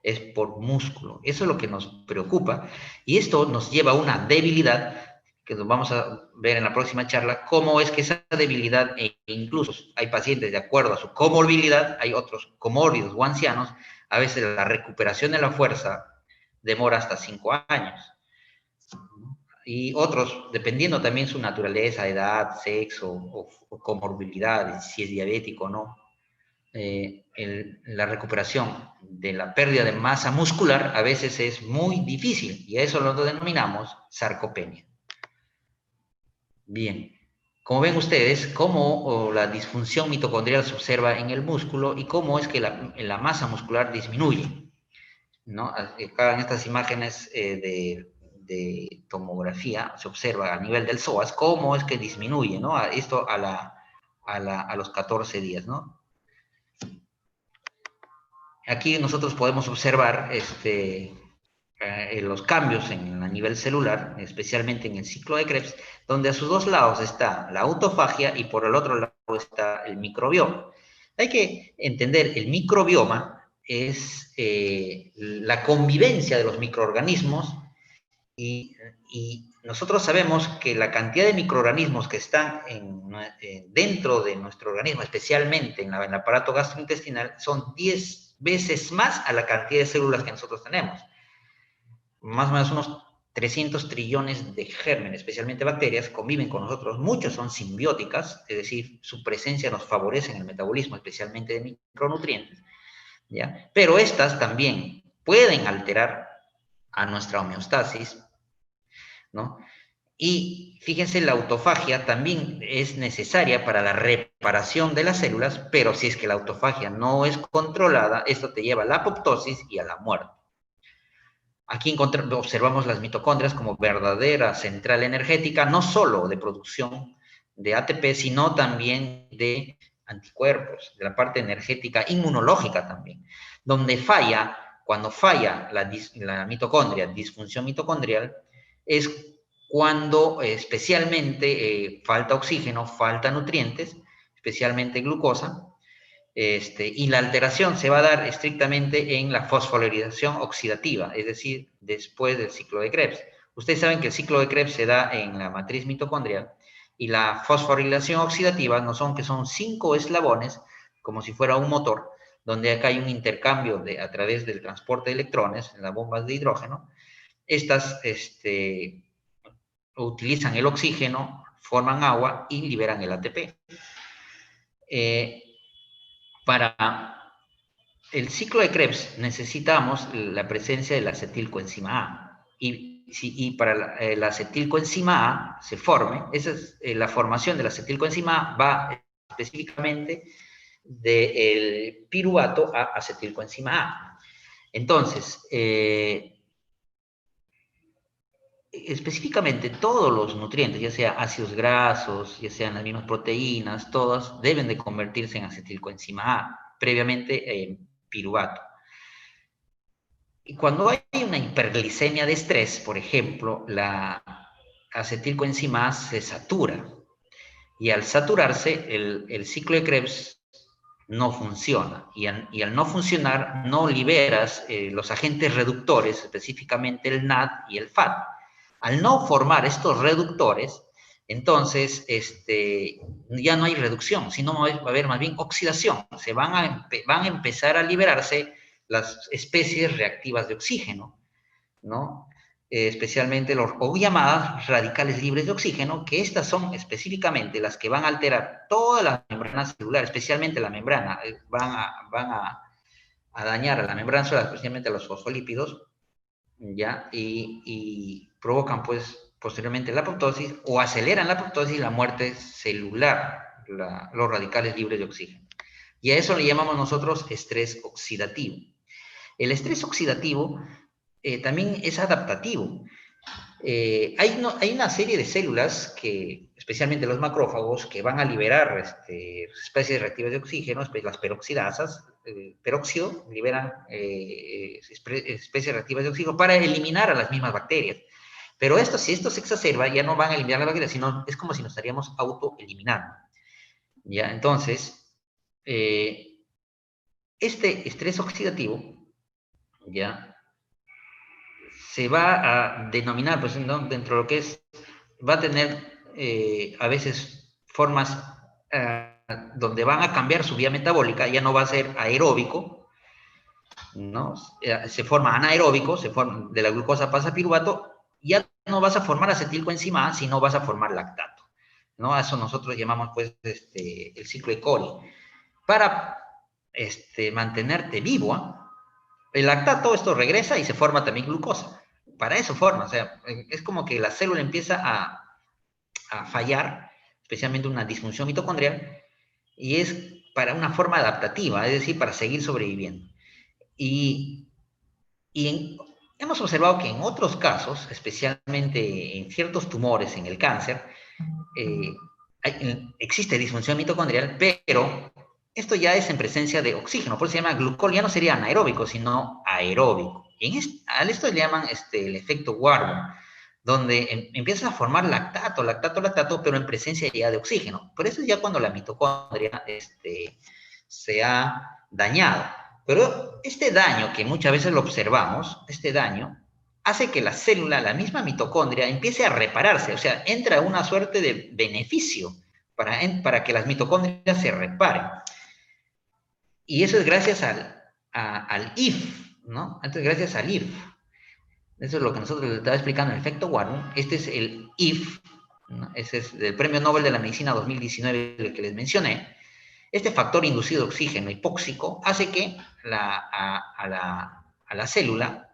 [SPEAKER 1] Es por músculo. Eso es lo que nos preocupa. Y esto nos lleva a una debilidad que nos vamos a ver en la próxima charla, cómo es que esa debilidad, incluso hay pacientes de acuerdo a su comorbilidad, hay otros comórbidos o ancianos, a veces la recuperación de la fuerza demora hasta 5 años. Y otros, dependiendo también su naturaleza, edad, sexo o comorbilidad, si es diabético o no, la recuperación de la pérdida de masa muscular a veces es muy difícil y a eso lo denominamos sarcopenia. Bien, como ven ustedes, cómo la disfunción mitocondrial se observa en el músculo y cómo es que la masa muscular disminuye, ¿no? Acá en estas imágenes de tomografía se observa a nivel del psoas cómo es que disminuye, ¿no? Esto a los 14 días, ¿no? Aquí nosotros podemos observar los cambios a nivel celular, especialmente en el ciclo de Krebs, donde a sus dos lados está la autofagia y por el otro lado está el microbioma. Hay que entender, el microbioma es la convivencia de los microorganismos y nosotros sabemos que la cantidad de microorganismos que están dentro de nuestro organismo, especialmente en el aparato gastrointestinal, son 10 veces más a la cantidad de células que nosotros tenemos. Más o menos unos 300 trillones de gérmenes, especialmente bacterias, conviven con nosotros. Muchos son simbióticas, es decir, su presencia nos favorece en el metabolismo, especialmente de micronutrientes, ¿ya? Pero estas también pueden alterar a nuestra homeostasis, ¿no? Y fíjense, la autofagia también es necesaria para la reparación de las células, pero si es que la autofagia no es controlada, esto te lleva a la apoptosis y a la muerte. Aquí observamos las mitocondrias como verdadera central energética, no solo de producción de ATP, sino también de anticuerpos, de la parte energética inmunológica también. Donde falla, cuando falla la mitocondria, disfunción mitocondrial, es cuando especialmente falta oxígeno, falta nutrientes, especialmente glucosa, y la alteración se va a dar estrictamente en la fosforilación oxidativa, es decir, después del ciclo de Krebs. Ustedes saben que el ciclo de Krebs se da en la matriz mitocondrial y la fosforilación oxidativa no son que son 5 eslabones, como si fuera un motor, donde acá hay un intercambio a través del transporte de electrones en las bombas de hidrógeno. Estas utilizan el oxígeno, forman agua y liberan el ATP. Para el ciclo de Krebs necesitamos la presencia de la acetilcoenzima A. Y para la acetilcoenzima A se forme, esa es la formación de la acetilcoenzima A va específicamente del piruvato a acetilcoenzima A. Entonces, específicamente todos los nutrientes, ya sea ácidos grasos, ya sean las mismas proteínas, todas deben de convertirse en acetilcoenzima A, previamente en piruvato. Y cuando hay una hiperglicemia de estrés, por ejemplo, la acetilcoenzima A se satura. Y al saturarse, el ciclo de Krebs no funciona. Y al no funcionar, no liberas los agentes reductores, específicamente el NAD y el FAT. Al no formar estos reductores, entonces ya no hay reducción, sino va a haber más bien oxidación. Van a empezar a liberarse las especies reactivas de oxígeno, ¿no? Especialmente o llamadas radicales libres de oxígeno, que estas son específicamente las que van a alterar toda la membrana celular, especialmente la membrana, van a dañar a la membrana celular, especialmente a los fosfolípidos, ¿ya? Y provocan, pues, posteriormente la apoptosis o aceleran la apoptosis y la muerte celular, los radicales libres de oxígeno. Y a eso le llamamos nosotros estrés oxidativo. El estrés oxidativo también es adaptativo. Hay una serie de células que, especialmente los macrófagos, que van a liberar especies reactivas de oxígeno, las peroxidasas, peróxido, liberan especies reactivas de oxígeno para eliminar a las mismas bacterias. Pero si esto se exacerba, ya no van a eliminar las bacterias, sino es como si nos estaríamos autoeliminando. ¿Ya? Entonces, este estrés oxidativo, ¿ya?, se va a denominar, pues, ¿no?, dentro de lo que es, va a tener a veces formas donde van a cambiar su vía metabólica, ya no va a ser aeróbico, ¿no? Se forma anaeróbico, de la glucosa pasa a piruvato, ya no vas a formar acetilcoenzima A, sino vas a formar lactato, ¿no? A eso nosotros llamamos, pues, el ciclo de Cori. Para mantenerte vivo, el lactato, esto regresa y se forma también glucosa. Para eso forma, o sea, es como que la célula empieza a fallar, especialmente una disfunción mitocondrial, y es para una forma adaptativa, es decir, para seguir sobreviviendo. Hemos observado que en otros casos, especialmente en ciertos tumores, en el cáncer, existe disfunción mitocondrial, pero esto ya es en presencia de oxígeno, por eso se llama glucol, ya no sería anaeróbico, sino aeróbico. A esto le llaman el efecto Warburg, donde empiezas a formar lactato, pero en presencia ya de oxígeno. Por eso es ya cuando la mitocondria se ha dañado. Pero este daño que muchas veces lo observamos, este daño, hace que la célula, la misma mitocondria, empiece a repararse, o sea, entra una suerte de beneficio para que las mitocondrias se reparen. Y eso es gracias al IF, ¿no? Entonces, gracias al IF. Eso es lo que nosotros les estaba explicando, el efecto Warburg. Este es el IF, ¿no? Ese es del Premio Nobel de la Medicina 2019, el que les mencioné. Este factor inducido de oxígeno hipóxico hace que a la célula,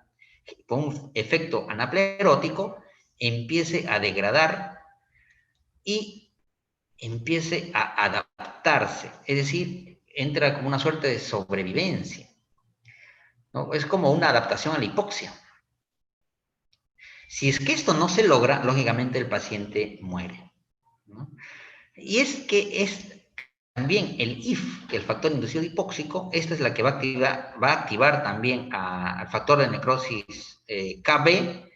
[SPEAKER 1] con un efecto anaplerótico, empiece a degradar y empiece a adaptarse. Es decir, entra como una suerte de sobrevivencia, ¿no? Es como una adaptación a la hipoxia. Si es que esto no se logra, lógicamente el paciente muere, ¿no? Y es que es también el IF, el factor inducido hipóxico, esta es la que va a activar también al factor de necrosis KB,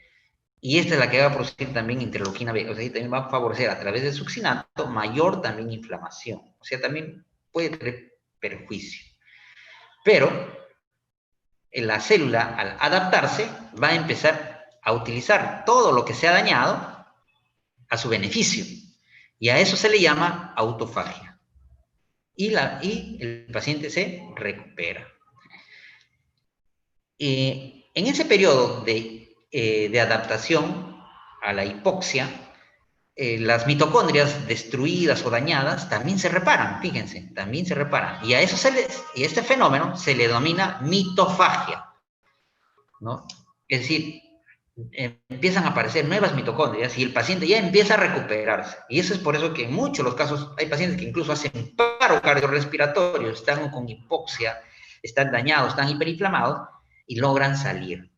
[SPEAKER 1] y esta es la que va a producir también interleuquina B, o sea, también va a favorecer a través del succinato mayor también inflamación, o sea, también puede tener perjuicio. Pero la célula, al adaptarse, va a empezar a utilizar todo lo que se ha dañado a su beneficio, y a eso se le llama autofagia. Y el paciente se recupera. En ese periodo de adaptación a la hipoxia, las mitocondrias destruidas o dañadas también se reparan, fíjense, también se reparan. Y a este fenómeno se le denomina mitofagia, ¿no? Es decir, empiezan a aparecer nuevas mitocondrias y el paciente ya empieza a recuperarse. Y eso es por eso que en muchos de los casos hay pacientes que incluso hacen paro cardiorrespiratorio, están con hipoxia, están dañados, están hiperinflamados y logran salir,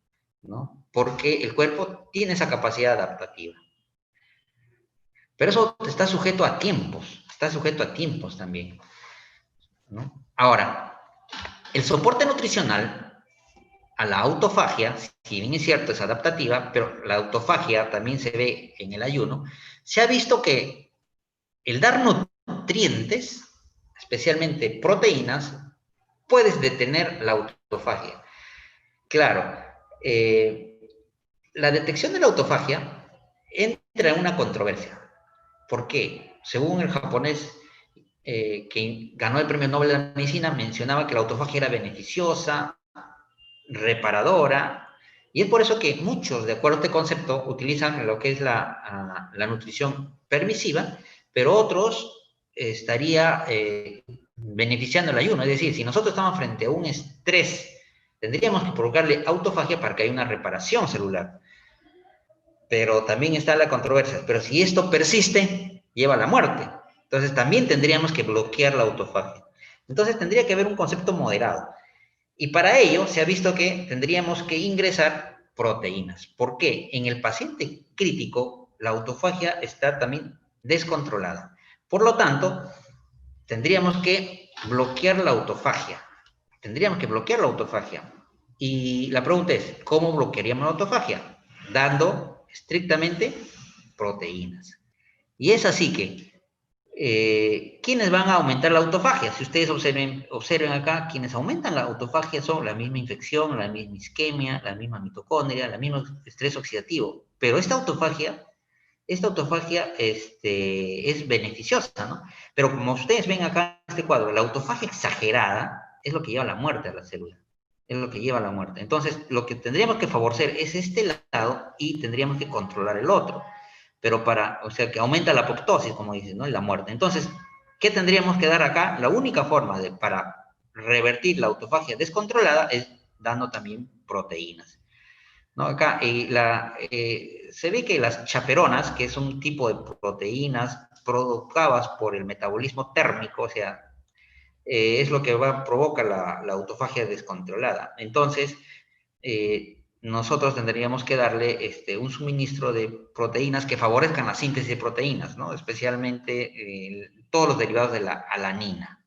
[SPEAKER 1] ¿no? Porque el cuerpo tiene esa capacidad adaptativa. Pero eso está sujeto a tiempos también, ¿no? Ahora, el soporte nutricional a la autofagia, si bien es cierto, es adaptativa, pero la autofagia también se ve en el ayuno, se ha visto que el dar nutrientes, especialmente proteínas, puedes detener la autofagia. Claro, la detección de la autofagia entra en una controversia. ¿Por qué? Según el japonés que ganó el Premio Nobel de la Medicina, mencionaba que la autofagia era beneficiosa, reparadora, y es por eso que muchos, de acuerdo a este concepto, utilizan lo que es la nutrición permisiva, pero otros estaría beneficiando el ayuno. Es decir, si nosotros estamos frente a un estrés, tendríamos que provocarle autofagia para que haya una reparación celular. Pero también está la controversia. Pero si esto persiste, lleva a la muerte. Entonces también tendríamos que bloquear la autofagia. Entonces tendría que haber un concepto moderado. Y para ello se ha visto que tendríamos que ingresar proteínas. ¿Por qué? En el paciente crítico, la autofagia está también descontrolada. Por lo tanto, tendríamos que bloquear la autofagia. Y la pregunta es, ¿cómo bloquearíamos la autofagia? Dando estrictamente proteínas. Y es así que ¿quiénes van a aumentar la autofagia? Si ustedes observen acá, quienes aumentan la autofagia son la misma infección, la misma isquemia, la misma mitocondria, el mismo estrés oxidativo. Pero esta autofagia es beneficiosa, ¿no? Pero como ustedes ven acá en este cuadro, la autofagia exagerada es lo que lleva a la muerte a la célula. Es lo que lleva a la muerte. Entonces, lo que tendríamos que favorecer es este lado y tendríamos que controlar el otro. Pero o sea, que aumenta la apoptosis, como dicen, ¿no? Y la muerte. Entonces, ¿qué tendríamos que dar acá? La única forma para revertir la autofagia descontrolada es dando también proteínas, ¿no? Acá se ve que las chaperonas, que es un tipo de proteínas provocadas por el metabolismo térmico, o sea, es lo que provoca la autofagia descontrolada. Entonces, nosotros tendríamos que darle un suministro de proteínas que favorezcan la síntesis de proteínas, ¿no? Especialmente todos los derivados de la alanina.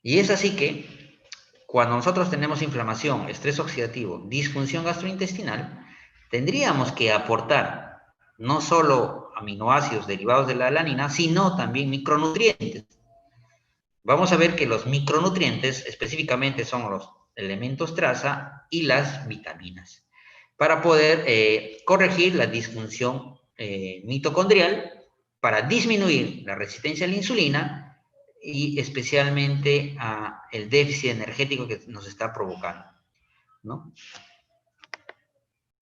[SPEAKER 1] Y es así que cuando nosotros tenemos inflamación, estrés oxidativo, disfunción gastrointestinal, tendríamos que aportar no solo aminoácidos derivados de la alanina, sino también micronutrientes. Vamos a ver que los micronutrientes específicamente son los elementos traza y las vitaminas, para poder corregir la disfunción mitocondrial, para disminuir la resistencia a la insulina y especialmente el déficit energético que nos está provocando, ¿no?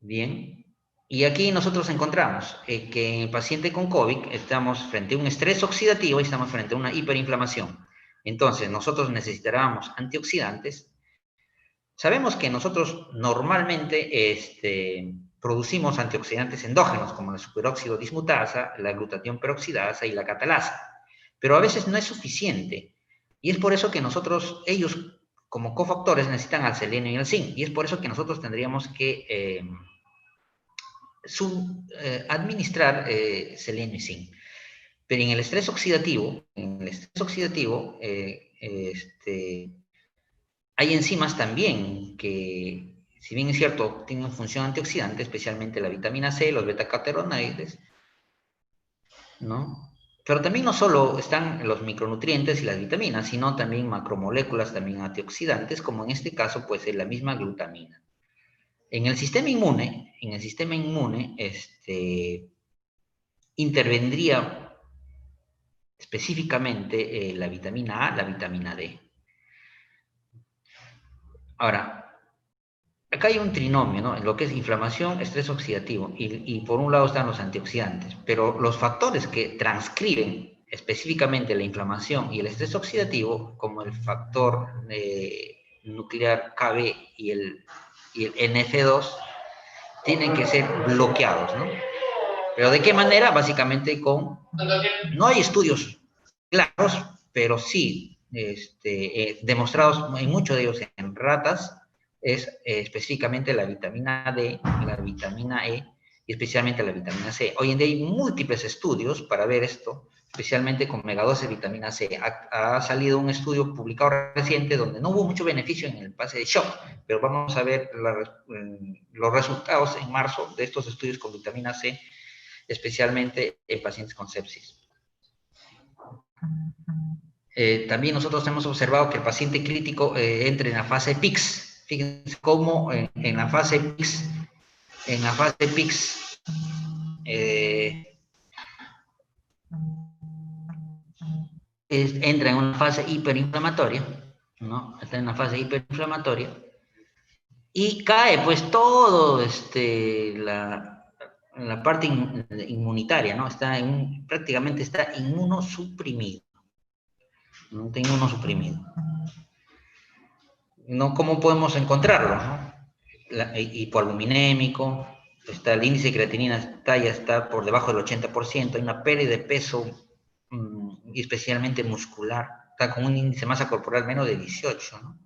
[SPEAKER 1] Bien, y aquí nosotros encontramos que en el paciente con COVID estamos frente a un estrés oxidativo y estamos frente a una hiperinflamación. Entonces, nosotros necesitábamos antioxidantes. Sabemos que nosotros normalmente producimos antioxidantes endógenos, como la superóxido dismutasa, la glutatión peroxidasa y la catalasa, pero a veces no es suficiente. Y es por eso que ellos como cofactores necesitan al selenio y al zinc, y es por eso que nosotros tendríamos que administrar selenio y zinc. Pero en el estrés oxidativo, hay enzimas también que, si bien es cierto, tienen función antioxidante, especialmente la vitamina C, los betacateroides, ¿no? Pero también no solo están los micronutrientes y las vitaminas, sino también macromoléculas también antioxidantes, como en este caso, pues, es la misma glutamina. En el sistema inmune, intervendría específicamente la vitamina A, la vitamina D. Ahora, acá hay un trinomio, ¿no? En lo que es inflamación, estrés oxidativo, y por un lado están los antioxidantes, pero los factores que transcriben específicamente la inflamación y el estrés oxidativo, como el factor nuclear KB y el NF2, tienen que ser bloqueados, ¿no? ¿Pero de qué manera? Básicamente no hay estudios claros, pero sí demostrados en muchos de ellos en ratas, es específicamente la vitamina D, la vitamina E y especialmente la vitamina C. Hoy en día hay múltiples estudios para ver esto, especialmente con megadosis de vitamina C. Ha salido un estudio publicado reciente donde no hubo mucho beneficio en el pase de shock, pero vamos a ver los resultados en marzo de estos estudios con vitamina C, especialmente en pacientes con sepsis. También nosotros hemos observado que el paciente crítico entra en la fase PIX. Fíjense cómo en la fase PIX, entra en una fase hiperinflamatoria, ¿no? Está en una fase hiperinflamatoria y cae pues todo la parte inmunitaria, ¿no? Prácticamente está inmunosuprimido. No está inmunosuprimido. ¿No? ¿Cómo podemos encontrarlo? ¿No? Hipoalbuminémico, el índice de creatinina ya está por debajo del 80%, hay una pérdida de peso, especialmente muscular, está con un índice de masa corporal menos de 18, ¿no?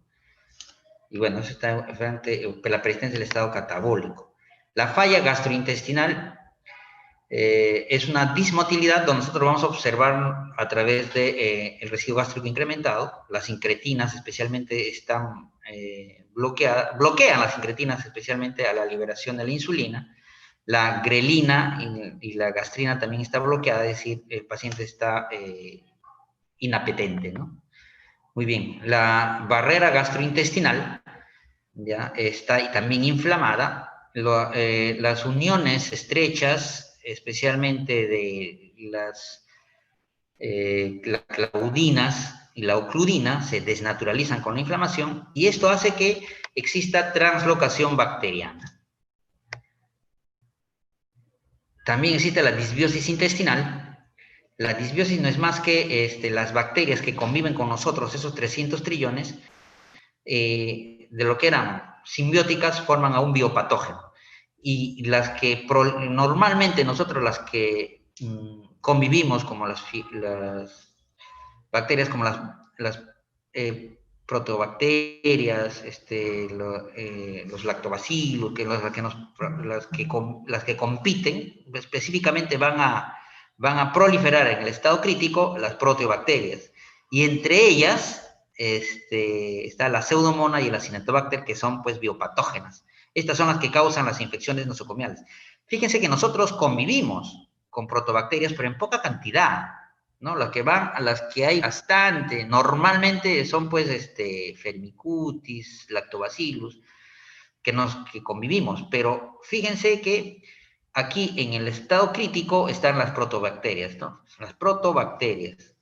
[SPEAKER 1] Y bueno, eso está frente a la persistencia del estado catabólico. La falla gastrointestinal es una dismotilidad donde nosotros vamos a observar a través del residuo gástrico incrementado. Las incretinas especialmente están bloquean las incretinas especialmente a la liberación de la insulina. La grelina y la gastrina también está bloqueada, es decir, el paciente está inapetente, ¿no? Muy bien, la barrera gastrointestinal ya está también inflamada. Las uniones estrechas, especialmente de las claudinas y la ocludina, se desnaturalizan con la inflamación y esto hace que exista translocación bacteriana. También existe la disbiosis intestinal. La disbiosis no es más que las bacterias que conviven con nosotros, esos 300 trillones, de lo que eran simbióticas, forman a un biopatógeno. Y las que normalmente nosotros las que convivimos, como las bacterias, como las proteobacterias, los lactobacilos, las que compiten, específicamente van a proliferar en el estado crítico las proteobacterias. Y entre ellas está la pseudomonas y el acinetobacter, que son pues biopatógenas. Estas son las que causan las infecciones nosocomiales. Fíjense que nosotros convivimos con protobacterias, pero en poca cantidad, ¿no? Las que van a las que hay bastante, normalmente son pues Firmicutes, Lactobacillus, que convivimos, pero fíjense que aquí en el estado crítico están las protobacterias, ¿no? Las protobacterias.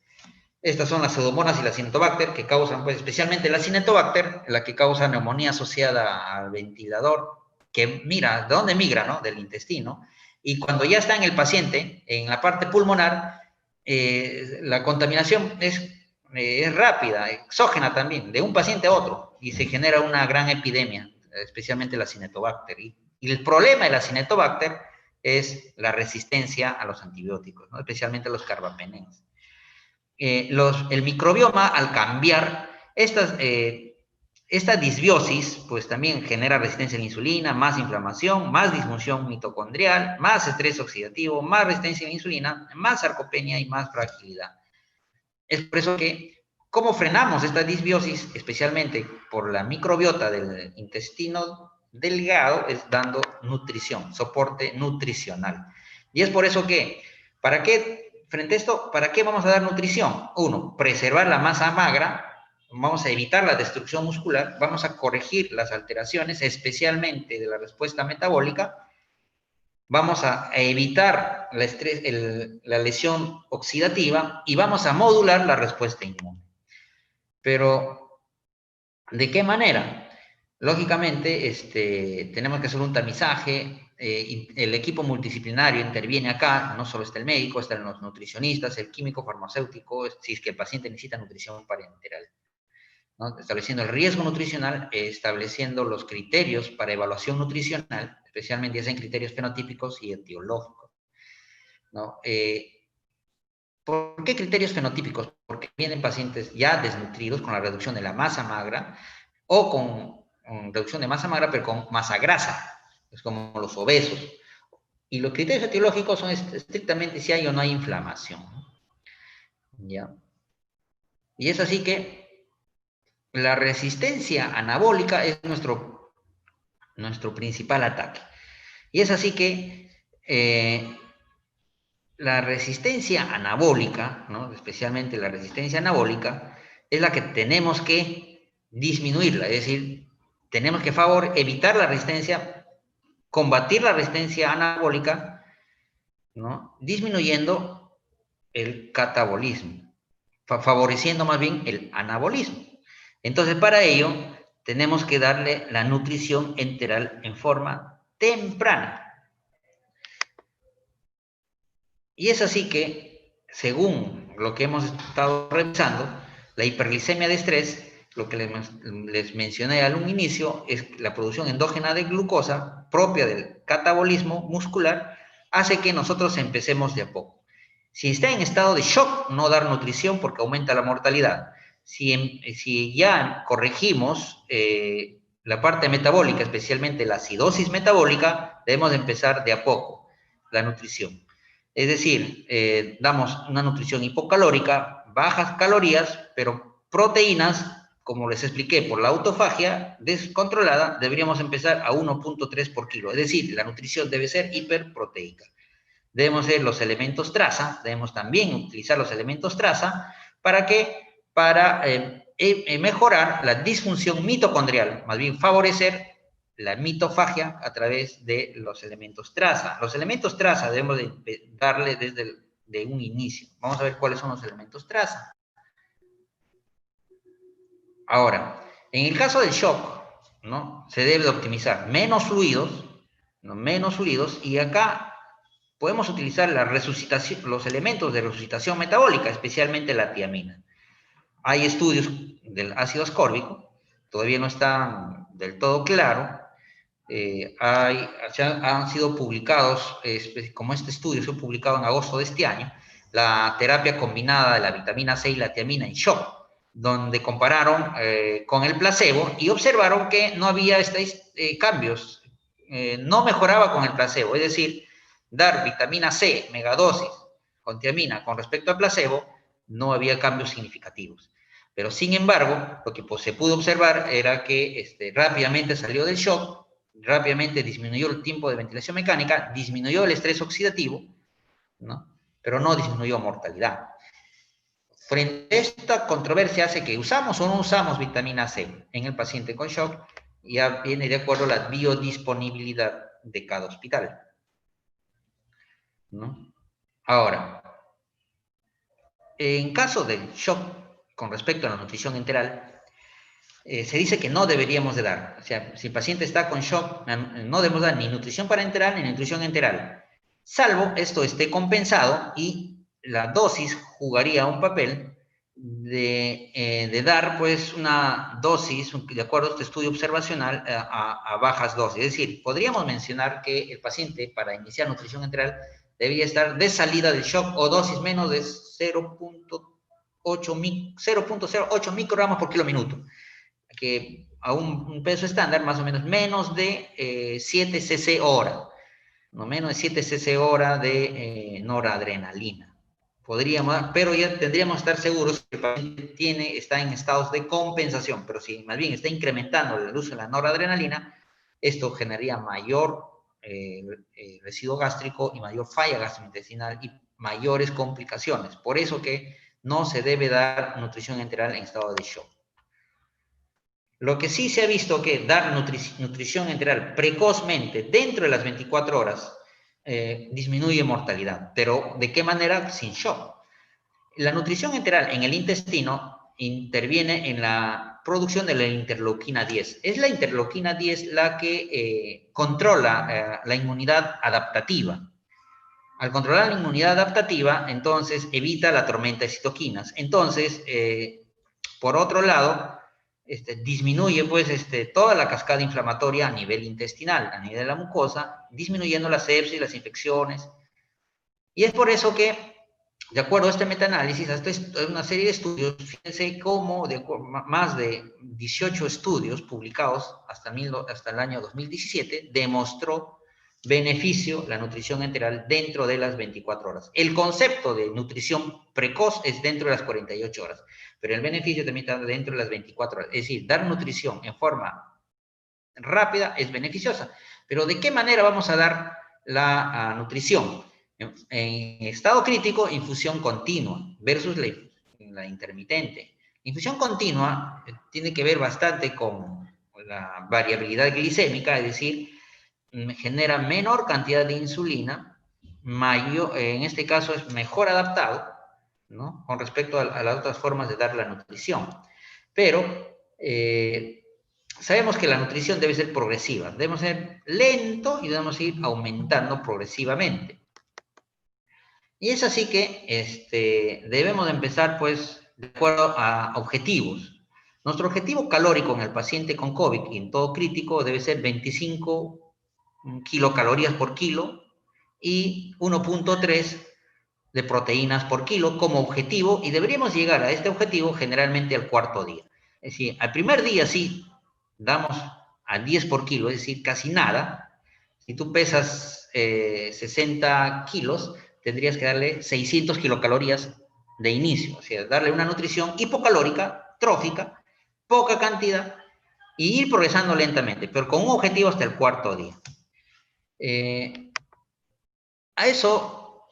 [SPEAKER 1] Estas son las pseudomonas y la cinetobacter que causan, pues especialmente la cinetobacter, la que causa neumonía asociada al ventilador, que mira, ¿de dónde migra, no? Del intestino. Y cuando ya está en el paciente, en la parte pulmonar, la contaminación es rápida, exógena también, de un paciente a otro, y se genera una gran epidemia, especialmente la cinetobacter. Y el problema de la cinetobacter es la resistencia a los antibióticos, ¿no? Especialmente a los carbapenems. El microbioma, al cambiar, esta disbiosis, pues también genera resistencia a la insulina, más inflamación, más disfunción mitocondrial, más estrés oxidativo, más resistencia a la insulina, más sarcopenia y más fragilidad. Es por eso que, ¿cómo frenamos esta disbiosis? Especialmente por la microbiota del intestino delgado, es dando nutrición, soporte nutricional. Y es por eso que, ¿para qué, frente a esto, para qué vamos a dar nutrición? Uno, preservar la masa magra, vamos a evitar la destrucción muscular, vamos a corregir las alteraciones, especialmente de la respuesta metabólica, vamos a evitar la lesión oxidativa y vamos a modular la respuesta inmune. Pero, ¿de qué manera? Lógicamente, tenemos que hacer un tamizaje, el equipo multidisciplinario interviene acá, no solo está el médico, están los nutricionistas, el químico farmacéutico, si es que el paciente necesita nutrición parenteral, ¿no? Estableciendo el riesgo nutricional, estableciendo los criterios para evaluación nutricional, especialmente ya sean criterios fenotípicos y etiológicos, ¿no? ¿Por qué criterios fenotípicos? Porque vienen pacientes ya desnutridos con la reducción de la masa magra o con reducción de masa magra, pero con masa grasa, es como los obesos. Y los criterios etiológicos son estrictamente si hay o no hay inflamación, ¿ya? Y es así que la resistencia anabólica es nuestro principal ataque. Y es así que la resistencia anabólica, ¿no? Especialmente la resistencia anabólica, es la que tenemos que disminuirla, es decir, tenemos que evitar la resistencia, combatir la resistencia anabólica, ¿no? Disminuyendo el catabolismo, favoreciendo más bien el anabolismo. Entonces, para ello, tenemos que darle la nutrición enteral en forma temprana. Y es así que, según lo que hemos estado revisando, la hiperglicemia de estrés, lo que les mencioné al un inicio, es la producción endógena de glucosa propia del catabolismo muscular, hace que nosotros empecemos de a poco. Si está en estado de shock, no dar nutrición porque aumenta la mortalidad. Si ya corregimos la parte metabólica, especialmente la acidosis metabólica, debemos empezar de a poco la nutrición. Es decir, damos una nutrición hipocalórica, bajas calorías, pero proteínas, como les expliqué, por la autofagia descontrolada, deberíamos empezar a 1.3 por kilo. Es decir, la nutrición debe ser hiperproteica. Debemos ser los elementos traza, debemos también utilizar los elementos traza, ¿para qué? Para mejorar la disfunción mitocondrial, más bien favorecer la mitofagia a través de los elementos traza. Los elementos traza debemos darle desde de un inicio. Vamos a ver cuáles son los elementos traza. Ahora, en el caso del shock, ¿no? Se debe de optimizar menos fluidos, ¿no? Menos fluidos, y acá podemos utilizar los elementos de resucitación metabólica, especialmente la tiamina. Hay estudios del ácido ascórbico, todavía no están del todo claros. Han sido publicados, como este estudio fue publicado en agosto de este año, la terapia combinada de la vitamina C y la tiamina en shock, donde compararon con el placebo y observaron que no había cambios, no mejoraba con el placebo, es decir, dar vitamina C, megadosis, con tiamina con respecto al placebo, no había cambios significativos. Pero sin embargo, lo que se pudo observar era que rápidamente salió del shock, rápidamente disminuyó el tiempo de ventilación mecánica, disminuyó el estrés oxidativo, ¿no? Pero no disminuyó mortalidad. Frente a esta controversia hace que usamos o no usamos vitamina C en el paciente con shock, ya viene de acuerdo a la biodisponibilidad de cada hospital, ¿no? Ahora, en caso del shock con respecto a la nutrición enteral, se dice que no deberíamos de dar. O sea, si el paciente está con shock, no debemos dar ni nutrición parenteral ni nutrición enteral, salvo esto esté compensado y la dosis jugaría un papel de dar pues una dosis, de acuerdo a este estudio observacional, a bajas dosis. Es decir, podríamos mencionar que el paciente para iniciar nutrición enteral debería estar de salida del shock o dosis menos de 0.08 microgramos por kilo minuto, que a un peso estándar más o menos menos de 7 cc hora, no menos de 7 cc hora de noradrenalina. Podríamos, pero ya tendríamos que estar seguros que el paciente está en estados de compensación, pero si más bien está incrementando el uso de la noradrenalina, esto generaría mayor residuo gástrico y mayor falla gastrointestinal y mayores complicaciones. Por eso que no se debe dar nutrición enteral en estado de shock. Lo que sí se ha visto que dar nutrición enteral precozmente dentro de las 24 horas disminuye mortalidad. Pero ¿de qué manera? Sin shock. La nutrición enteral en el intestino interviene en la producción de la interleuquina 10. Es la interleuquina 10 la que controla la inmunidad adaptativa. Al controlar la inmunidad adaptativa, entonces evita la tormenta de citoquinas. Entonces, por otro lado, disminuye pues toda la cascada inflamatoria a nivel intestinal, a nivel de la mucosa, disminuyendo la sepsis, las infecciones. Y es por eso que, de acuerdo a este metaanálisis, hasta una serie de estudios, fíjense cómo más de 18 estudios publicados hasta el año 2017 demostró beneficio la nutrición enteral dentro de las 24 horas. El concepto de nutrición precoz es dentro de las 48 horas, pero el beneficio también está dentro de las 24 horas. Es decir, dar nutrición en forma rápida es beneficiosa. Pero ¿de qué manera vamos a dar la nutrición? En estado crítico, infusión continua versus la intermitente. Infusión continua tiene que ver bastante con la variabilidad glicémica, es decir, genera menor cantidad de insulina, mayor, en este caso es mejor adaptado, ¿no? Con respecto a las otras formas de dar la nutrición. Pero sabemos que la nutrición debe ser progresiva, debemos ser lento y debemos ir aumentando progresivamente. Y es así que debemos empezar, pues, de acuerdo a objetivos. Nuestro objetivo calórico en el paciente con COVID y en todo crítico debe ser 25 kilocalorías por kilo y 1.3 de proteínas por kilo como objetivo, y deberíamos llegar a este objetivo generalmente al cuarto día. Es decir, al primer día sí damos a 10 por kilo, es decir, casi nada. Si tú pesas 60 kilos, tendrías que darle 600 kilocalorías de inicio, o sea, darle una nutrición hipocalórica, trófica, poca cantidad, y ir progresando lentamente, pero con un objetivo hasta el cuarto día. A eso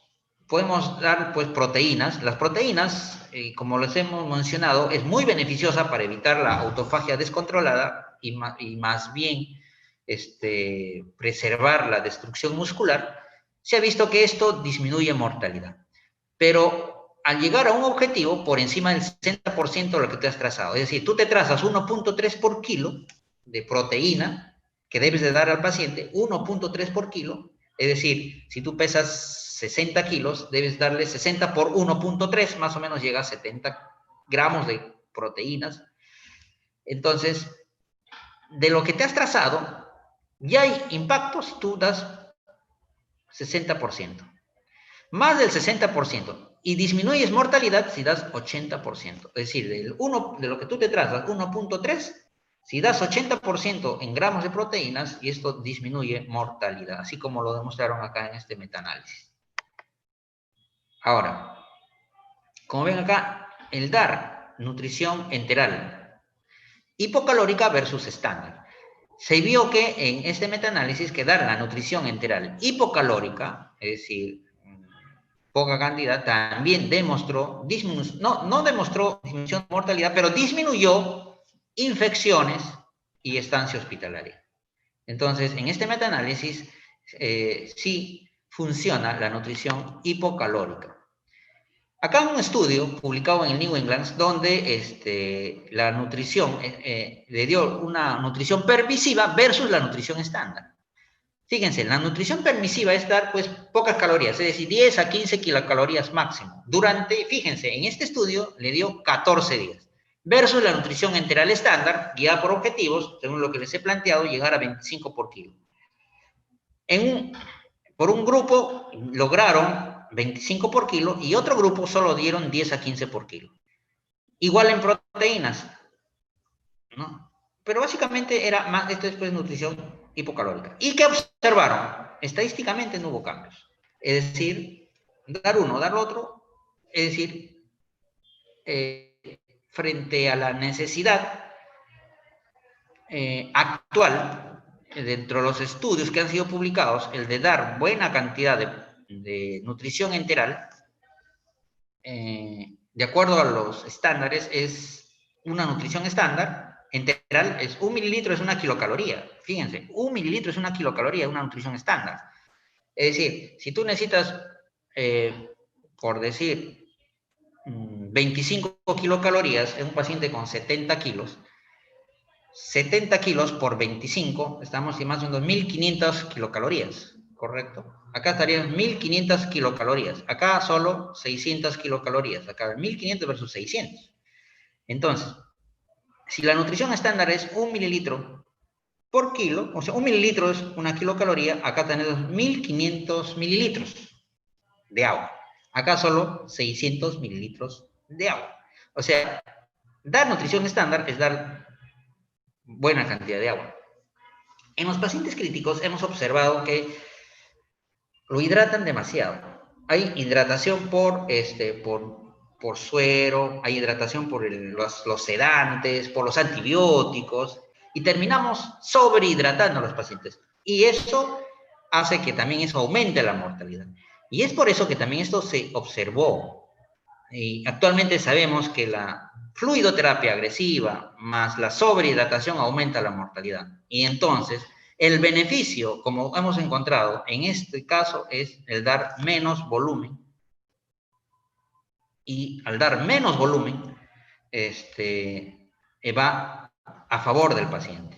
[SPEAKER 1] podemos dar pues proteínas. Las proteínas, como les hemos mencionado, es muy beneficiosa para evitar la autofagia descontrolada y más bien preservar la destrucción muscular. Se ha visto que esto disminuye mortalidad. Pero al llegar a un objetivo por encima del 60% de lo que te has trazado, es decir, tú te trazas 1.3 por kilo de proteína que debes de dar al paciente, 1.3 por kilo, es decir, si tú pesas 60 kilos, debes darle 60 por 1.3, más o menos llega a 70 gramos de proteínas. Entonces, de lo que te has trazado, ya hay impactos, tú das 60%, más del 60%, y disminuyes mortalidad si das 80%. Es decir, de lo que tú te trazas, 1.3, si das 80% en gramos de proteínas, y esto disminuye mortalidad, así como lo demostraron acá en este metaanálisis. Ahora, como ven acá, el dar nutrición enteral, hipocalórica versus estándar. Se vio que en este metaanálisis que dar la nutrición enteral hipocalórica, es decir, poca cantidad, también demostró, no demostró disminución de mortalidad, pero disminuyó infecciones y estancia hospitalaria. Entonces, en este metaanálisis, sí funciona la nutrición hipocalórica. Acá hay un estudio publicado en el New England donde la nutrición le dio una nutrición permisiva versus la nutrición estándar. Fíjense, la nutrición permisiva es dar pues pocas calorías, es decir, 10 a 15 kilocalorías máximo. Fíjense, en este estudio le dio 14 días. Versus la nutrición enteral estándar, guiada por objetivos, según lo que les he planteado, llegar a 25 por kilo. Por un grupo lograron 25 por kilo y otro grupo solo dieron 10 a 15 por kilo. Igual en proteínas, ¿no? Pero básicamente era más, esto es pues nutrición hipocalórica. ¿Y qué observaron? Estadísticamente no hubo cambios. Es decir, dar uno, dar otro, es decir, frente a la necesidad actual, dentro de los estudios que han sido publicados, el de dar buena cantidad de nutrición enteral, de acuerdo a los estándares, es una nutrición estándar enteral, es 1 mililitro es 1 kilocaloría. Fíjense, 1 mililitro es 1 kilocaloría, es una nutrición estándar. Es decir, si tú necesitas, por decir, 25 kilocalorías en un paciente con 70 kilos, 70 kilos por 25, estamos en más o menos 1500 kilocalorías, ¿correcto? Acá estarían 1500 kilocalorías, acá solo 600 kilocalorías, acá 1500 versus 600. Entonces, si la nutrición estándar es 1 mililitro por kilo, o sea, 1 mililitro es 1 kilocaloría, acá tenemos 1500 mililitros de agua. Acá solo 600 mililitros de agua. O sea, dar nutrición estándar es dar buena cantidad de agua. En los pacientes críticos hemos observado que lo hidratan demasiado. Hay hidratación por suero, hay hidratación por los sedantes, por los antibióticos, y terminamos sobrehidratando a los pacientes. Y eso hace que también eso aumente la mortalidad. Y es por eso que también esto se observó. Y actualmente sabemos que la fluidoterapia agresiva más la sobrehidratación aumenta la mortalidad. Y entonces, el beneficio, como hemos encontrado en este caso, es el dar menos volumen. Y al dar menos volumen, va a favor del paciente.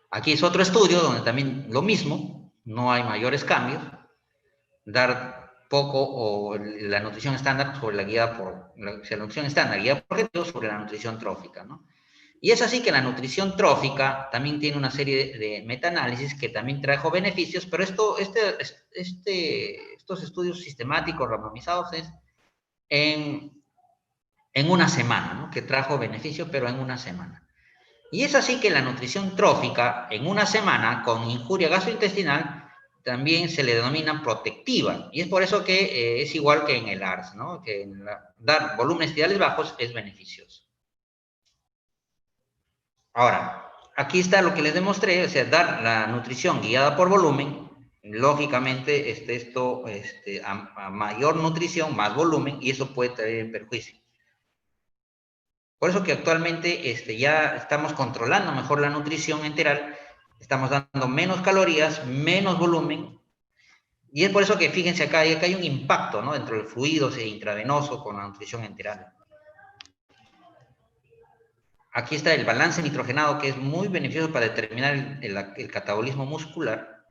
[SPEAKER 1] Aquí es otro estudio donde también lo mismo, no hay mayores cambios. Dar poco o la nutrición estándar sobre la nutrición estándar guiada por objetivos sobre la nutrición trófica, ¿no? Y es así que la nutrición trófica también tiene una serie de metaanálisis que también trajo beneficios, pero estos estudios sistemáticos randomizados es en una semana, ¿no? Que trajo beneficio, pero en una semana. Y es así que la nutrición trófica en una semana con injuria gastrointestinal también se le denomina protectiva. Y es por eso que es igual que en el ARS, ¿no? Que dar volúmenes ideales bajos es beneficioso. Ahora, aquí está lo que les demostré, o sea, dar la nutrición guiada por volumen, lógicamente a mayor nutrición, más volumen, y eso puede traer perjuicio. Por eso que actualmente ya estamos controlando mejor la nutrición enteral, estamos dando menos calorías, menos volumen, y es por eso que fíjense acá hay un impacto, ¿no? Dentro del fluido intravenoso con la nutrición enteral. Aquí está el balance nitrogenado, que es muy beneficioso para determinar el catabolismo muscular.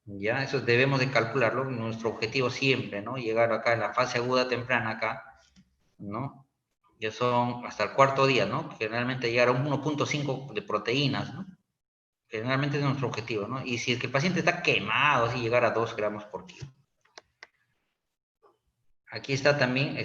[SPEAKER 1] Ya, eso debemos de calcularlo, nuestro objetivo siempre, ¿no? Llegar acá en la fase aguda temprana acá, ¿no? Ya son hasta el cuarto día, ¿no? Generalmente llegar a un 1.5 de proteínas, ¿no? Generalmente es nuestro objetivo, ¿no? Y si es que el paciente está quemado, así llegar a 2 gramos por kilo. Aquí está también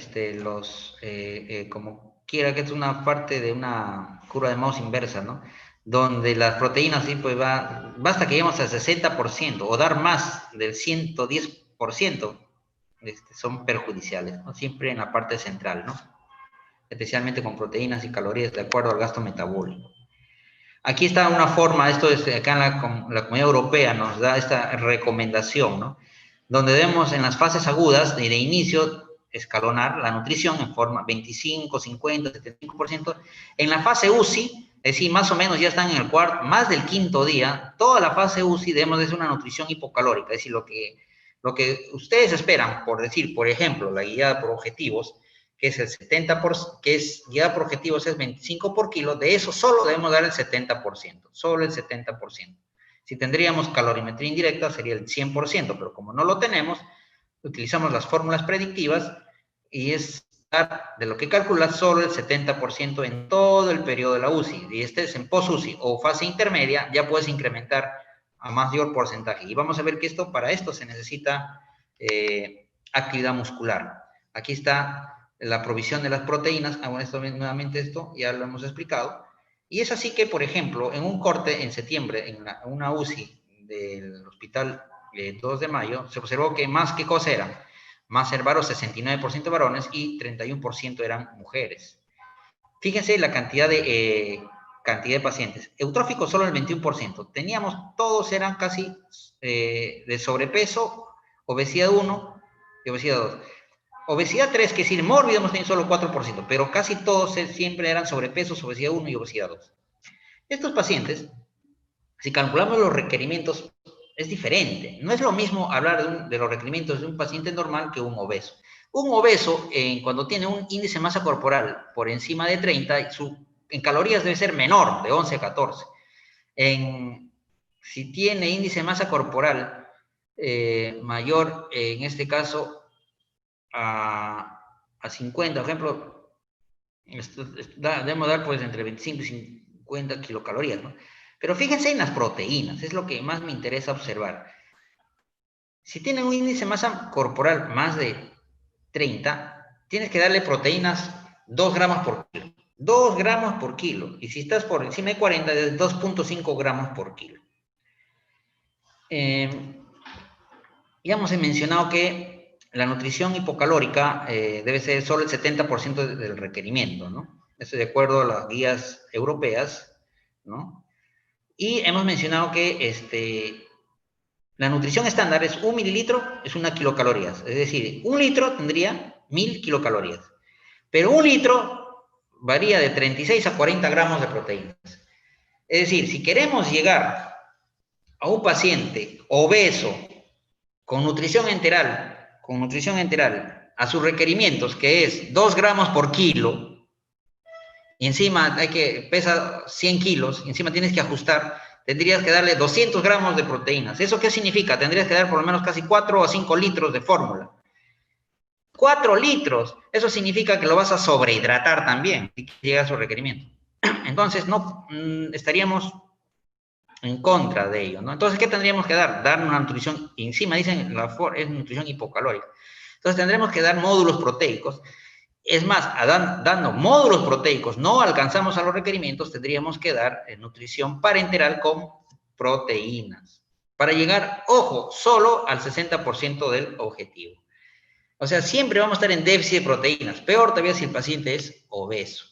[SPEAKER 1] como quiera, que es una parte de una curva de Mohs inversa, ¿no? Donde las proteínas, sí, pues basta que lleguemos al 60% o dar más del 110%, son perjudiciales, ¿no? Siempre en la parte central, ¿no? Especialmente con proteínas y calorías de acuerdo al gasto metabólico. Aquí está una forma, esto es acá en la Comunidad Europea nos da esta recomendación, ¿no? donde debemos en las fases agudas de inicio escalonar la nutrición en forma 25, 50, 75%. En la fase UCI, es decir, más o menos ya están en el cuarto, más del quinto día, toda la fase UCI debemos de hacer una nutrición hipocalórica, es decir, lo que ustedes esperan, por decir, por ejemplo, la guía por objetivos, que es el 70%, que es guiada por objetivos es 25 por kilo, de eso solo debemos dar el 70%, solo el 70%. Si tendríamos calorimetría indirecta sería el 100%, pero como no lo tenemos, utilizamos las fórmulas predictivas y es de lo que calcula solo el 70% en todo el periodo de la UCI. Y este es en post-UCI o fase intermedia, ya puedes incrementar a mayor porcentaje. Y vamos a ver que para esto se necesita actividad muscular. Aquí está la provisión de las proteínas. Nuevamente esto ya lo hemos explicado. Y es así que, por ejemplo, en un corte en septiembre, en una UCI del hospital 2 de mayo, se observó que más que cosa eran más herbaros 69% varones y 31% eran mujeres. Fíjense la cantidad de pacientes. Eutróficos solo el 21%. Todos eran casi de sobrepeso, obesidad 1 y obesidad 2. Obesidad 3, que es decir, mórbido, hemos tenido solo 4%, pero casi todos siempre eran sobrepeso, obesidad 1 y obesidad 2. Estos pacientes, si calculamos los requerimientos, es diferente. No es lo mismo hablar de los requerimientos de un paciente normal que un obeso. Un obeso, cuando tiene un índice de masa corporal por encima de 30, en calorías debe ser menor, de 11 a 14. Si tiene índice de masa corporal mayor, en este caso, a 50, por ejemplo, debemos dar pues entre 25 y 50 kilocalorías, ¿no? Pero fíjense en las proteínas, es lo que más me interesa observar. Si tienen un índice de masa corporal más de 30, tienes que darle proteínas 2 gramos por kilo. 2 gramos por kilo. Y si estás por encima de 40, es 2.5 gramos por kilo. Ya hemos mencionado que la nutrición hipocalórica debe ser solo el 70% del requerimiento, ¿no? Eso de acuerdo a las guías europeas, ¿no? Y hemos mencionado que la nutrición estándar es 1 mililitro, es 1 kilocalorías. Es decir, 1 litro tendría 1000 kilocalorías. Pero 1 litro varía de 36 a 40 gramos de proteínas. Es decir, si queremos llegar a un paciente obeso con nutrición enteral, a sus requerimientos, que es 2 gramos por kilo, y encima pesa 100 kilos, y encima tienes que ajustar, tendrías que darle 200 gramos de proteínas. ¿Eso qué significa? Tendrías que dar por lo menos casi 4 o 5 litros de fórmula. 4 litros, eso significa que lo vas a sobrehidratar también, si llega a su requerimiento. Entonces, no estaríamos en contra de ello, ¿no? Entonces, ¿qué tendríamos que dar? Dar una nutrición, y encima dicen, es nutrición hipocalórica. Entonces, tendremos que dar módulos proteicos. Es más, dando módulos proteicos no alcanzamos a los requerimientos, tendríamos que dar nutrición parenteral con proteínas, para llegar, ojo, solo al 60% del objetivo. O sea, siempre vamos a estar en déficit de proteínas. Peor todavía si el paciente es obeso.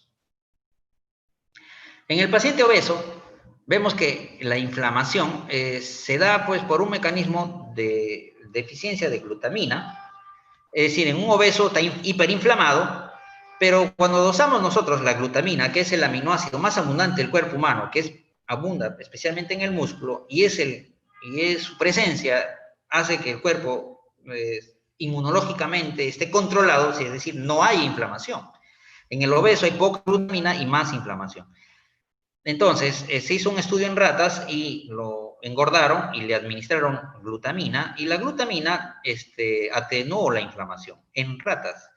[SPEAKER 1] En el paciente obeso, vemos que la inflamación se da pues por un mecanismo de deficiencia de glutamina. Es decir, en un obeso está hiperinflamado, pero cuando dosamos nosotros la glutamina, que es el aminoácido más abundante del cuerpo humano, abunda especialmente en el músculo, y su presencia hace que el cuerpo inmunológicamente esté controlado, es decir, no hay inflamación. En el obeso hay poca glutamina y más inflamación. Entonces, se hizo un estudio en ratas y lo engordaron y le administraron glutamina, y la glutamina atenuó la inflamación en ratas.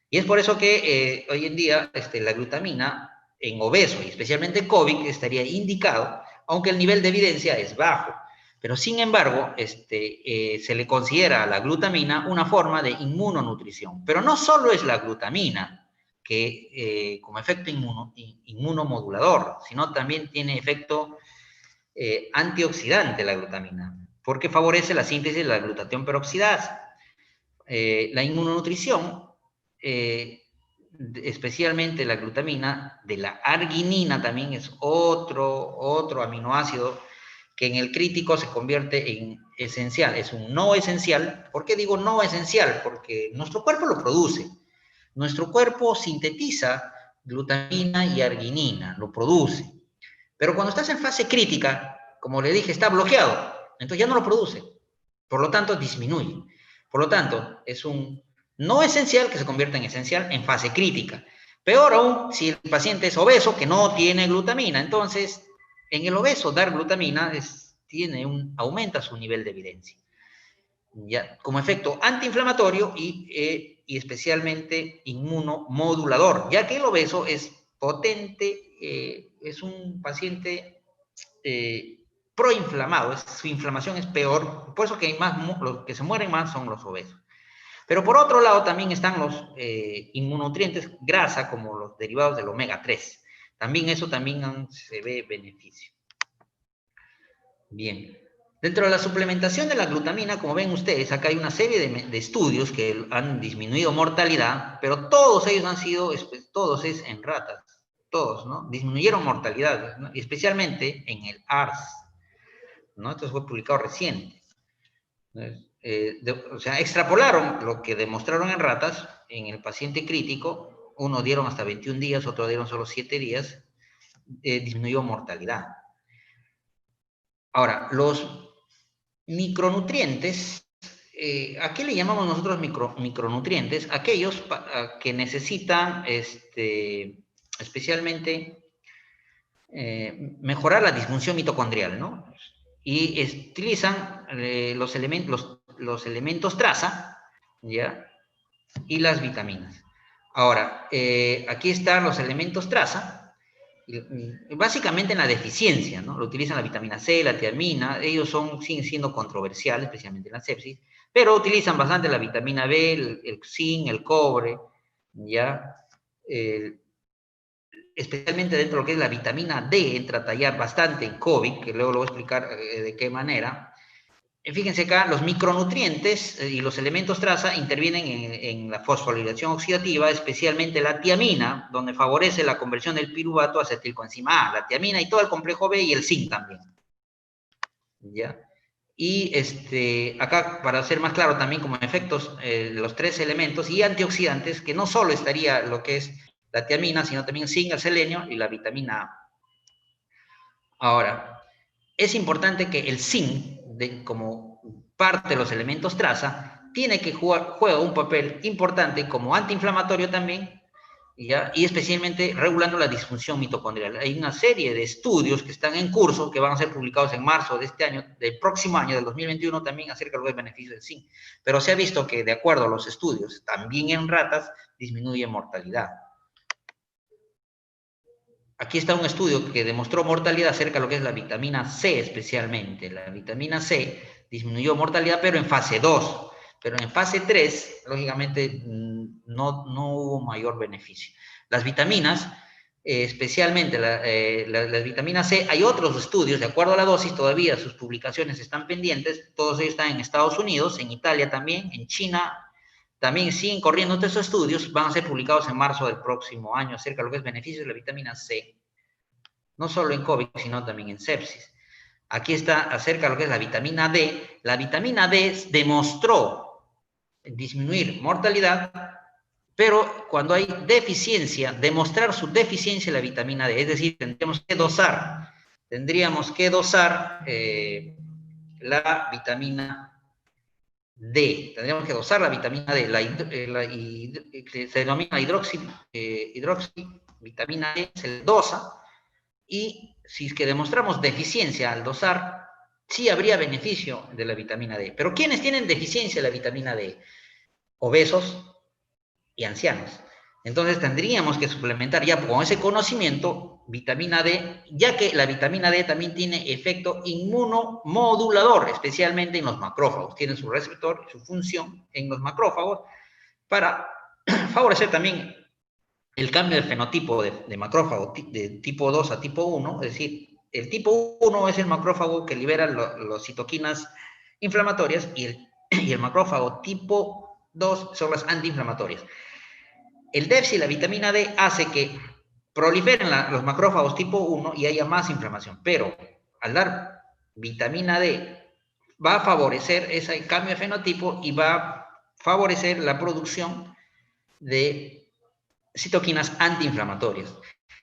[SPEAKER 1] Y es por eso que hoy en día la glutamina en obeso y especialmente COVID estaría indicado, aunque el nivel de evidencia es bajo. Pero sin embargo, se le considera a la glutamina una forma de inmunonutrición. Pero no solo es la glutamina que como efecto inmunomodulador, sino también tiene efecto antioxidante la glutamina, porque favorece la síntesis de la glutatión peroxidasa. La inmunonutrición, especialmente la glutamina, de la arginina también es otro aminoácido que en el crítico se convierte en esencial. Es un no esencial. ¿Por qué digo no esencial? Porque nuestro cuerpo lo produce. Nuestro cuerpo sintetiza glutamina y arginina, lo produce. Pero cuando estás en fase crítica, como le dije, está bloqueado. Entonces ya no lo produce. Por lo tanto, disminuye. Por lo tanto, es un no esencial que se convierte en esencial en fase crítica. Peor aún si el paciente es obeso que no tiene glutamina. Entonces, en el obeso dar glutamina aumenta su nivel de evidencia. ¿Ya? Como efecto antiinflamatorio y especialmente inmunomodulador, ya que el obeso es potente, es un paciente proinflamado, su inflamación es peor, por eso que hay más, los que se mueren más son los obesos. Pero por otro lado también están los inmunonutrientes grasa, como los derivados del omega 3. También eso también se ve beneficio. Bien. Dentro de la suplementación de la glutamina, como ven ustedes, acá hay una serie de estudios que han disminuido mortalidad, pero todos ellos han sido, todos es en ratas, todos, ¿no? Disminuyeron mortalidad, ¿no? Especialmente en el ARS, ¿no? Esto fue publicado reciente. O sea, extrapolaron lo que demostraron en ratas en el paciente crítico, uno dieron hasta 21 días, otro dieron solo 7 días, disminuyó mortalidad. Ahora, los micronutrientes, ¿a qué le llamamos nosotros micronutrientes? Aquellos que necesitan especialmente mejorar la disfunción mitocondrial, ¿no? Y utilizan los elementos traza, ¿ya? Y las vitaminas. Ahora, aquí están los elementos traza, básicamente en la deficiencia, ¿no? Lo utilizan la vitamina C, la tiamina, ellos siguen siendo controversiales, especialmente en la sepsis, pero utilizan bastante la vitamina B, el zinc, el cobre, ¿ya? Especialmente dentro de lo que es la vitamina D, entra a tallar bastante en COVID, que luego lo voy a explicar de qué manera. Fíjense acá, los micronutrientes y los elementos traza intervienen en la fosforilación oxidativa, especialmente la tiamina, donde favorece la conversión del piruvato a acetilcoenzima A, la tiamina y todo el complejo B y el zinc también. ¿Ya? Y acá, para ser más claro también como efectos, los 3 elementos y antioxidantes, que no solo estaría lo que es la tiamina, sino también zinc, el selenio y la vitamina A. Ahora, es importante que el zinc, como parte de los elementos traza, juega un papel importante como antiinflamatorio también, ¿ya? Y especialmente regulando la disfunción mitocondrial. Hay una serie de estudios que están en curso, que van a ser publicados en marzo de este año, del próximo año, del 2021, también acerca de los beneficios del zinc. Pero se ha visto que, de acuerdo a los estudios, también en ratas, disminuye mortalidad. Aquí está un estudio que demostró mortalidad acerca de lo que es la vitamina C especialmente. La vitamina C disminuyó mortalidad, pero en fase 2. Pero en fase 3, lógicamente, no hubo mayor beneficio. Las vitaminas, especialmente la vitamina C, hay otros estudios, de acuerdo a la dosis, todavía sus publicaciones están pendientes. Todos ellos están en Estados Unidos, en Italia también, en China. También siguen corriendo estos estudios, van a ser publicados en marzo del próximo año acerca de lo que es beneficios de la vitamina C, no solo en COVID, sino también en sepsis. Aquí está acerca de lo que es la vitamina D. La vitamina D demostró disminuir mortalidad, pero cuando hay deficiencia, demostrar su deficiencia en la vitamina D, es decir, tendríamos que dosar la vitamina D. Tendríamos que dosar la vitamina D, que se denomina vitamina D, se dosa, y si es que demostramos deficiencia al dosar, sí habría beneficio de la vitamina D. Pero ¿quiénes tienen deficiencia de la vitamina D? Obesos y ancianos. Entonces tendríamos que suplementar ya con ese conocimiento vitamina D, ya que la vitamina D también tiene efecto inmunomodulador, especialmente en los macrófagos. Tiene su receptor y su función en los macrófagos para favorecer también el cambio de fenotipo de macrófago de tipo 2 a tipo 1, es decir, el tipo 1 es el macrófago que libera las citoquinas inflamatorias y el macrófago tipo 2 son las antiinflamatorias. El déficit de la vitamina D hace que proliferen los macrófagos tipo 1 y haya más inflamación, pero al dar vitamina D va a favorecer ese cambio de fenotipo y va a favorecer la producción de citoquinas antiinflamatorias.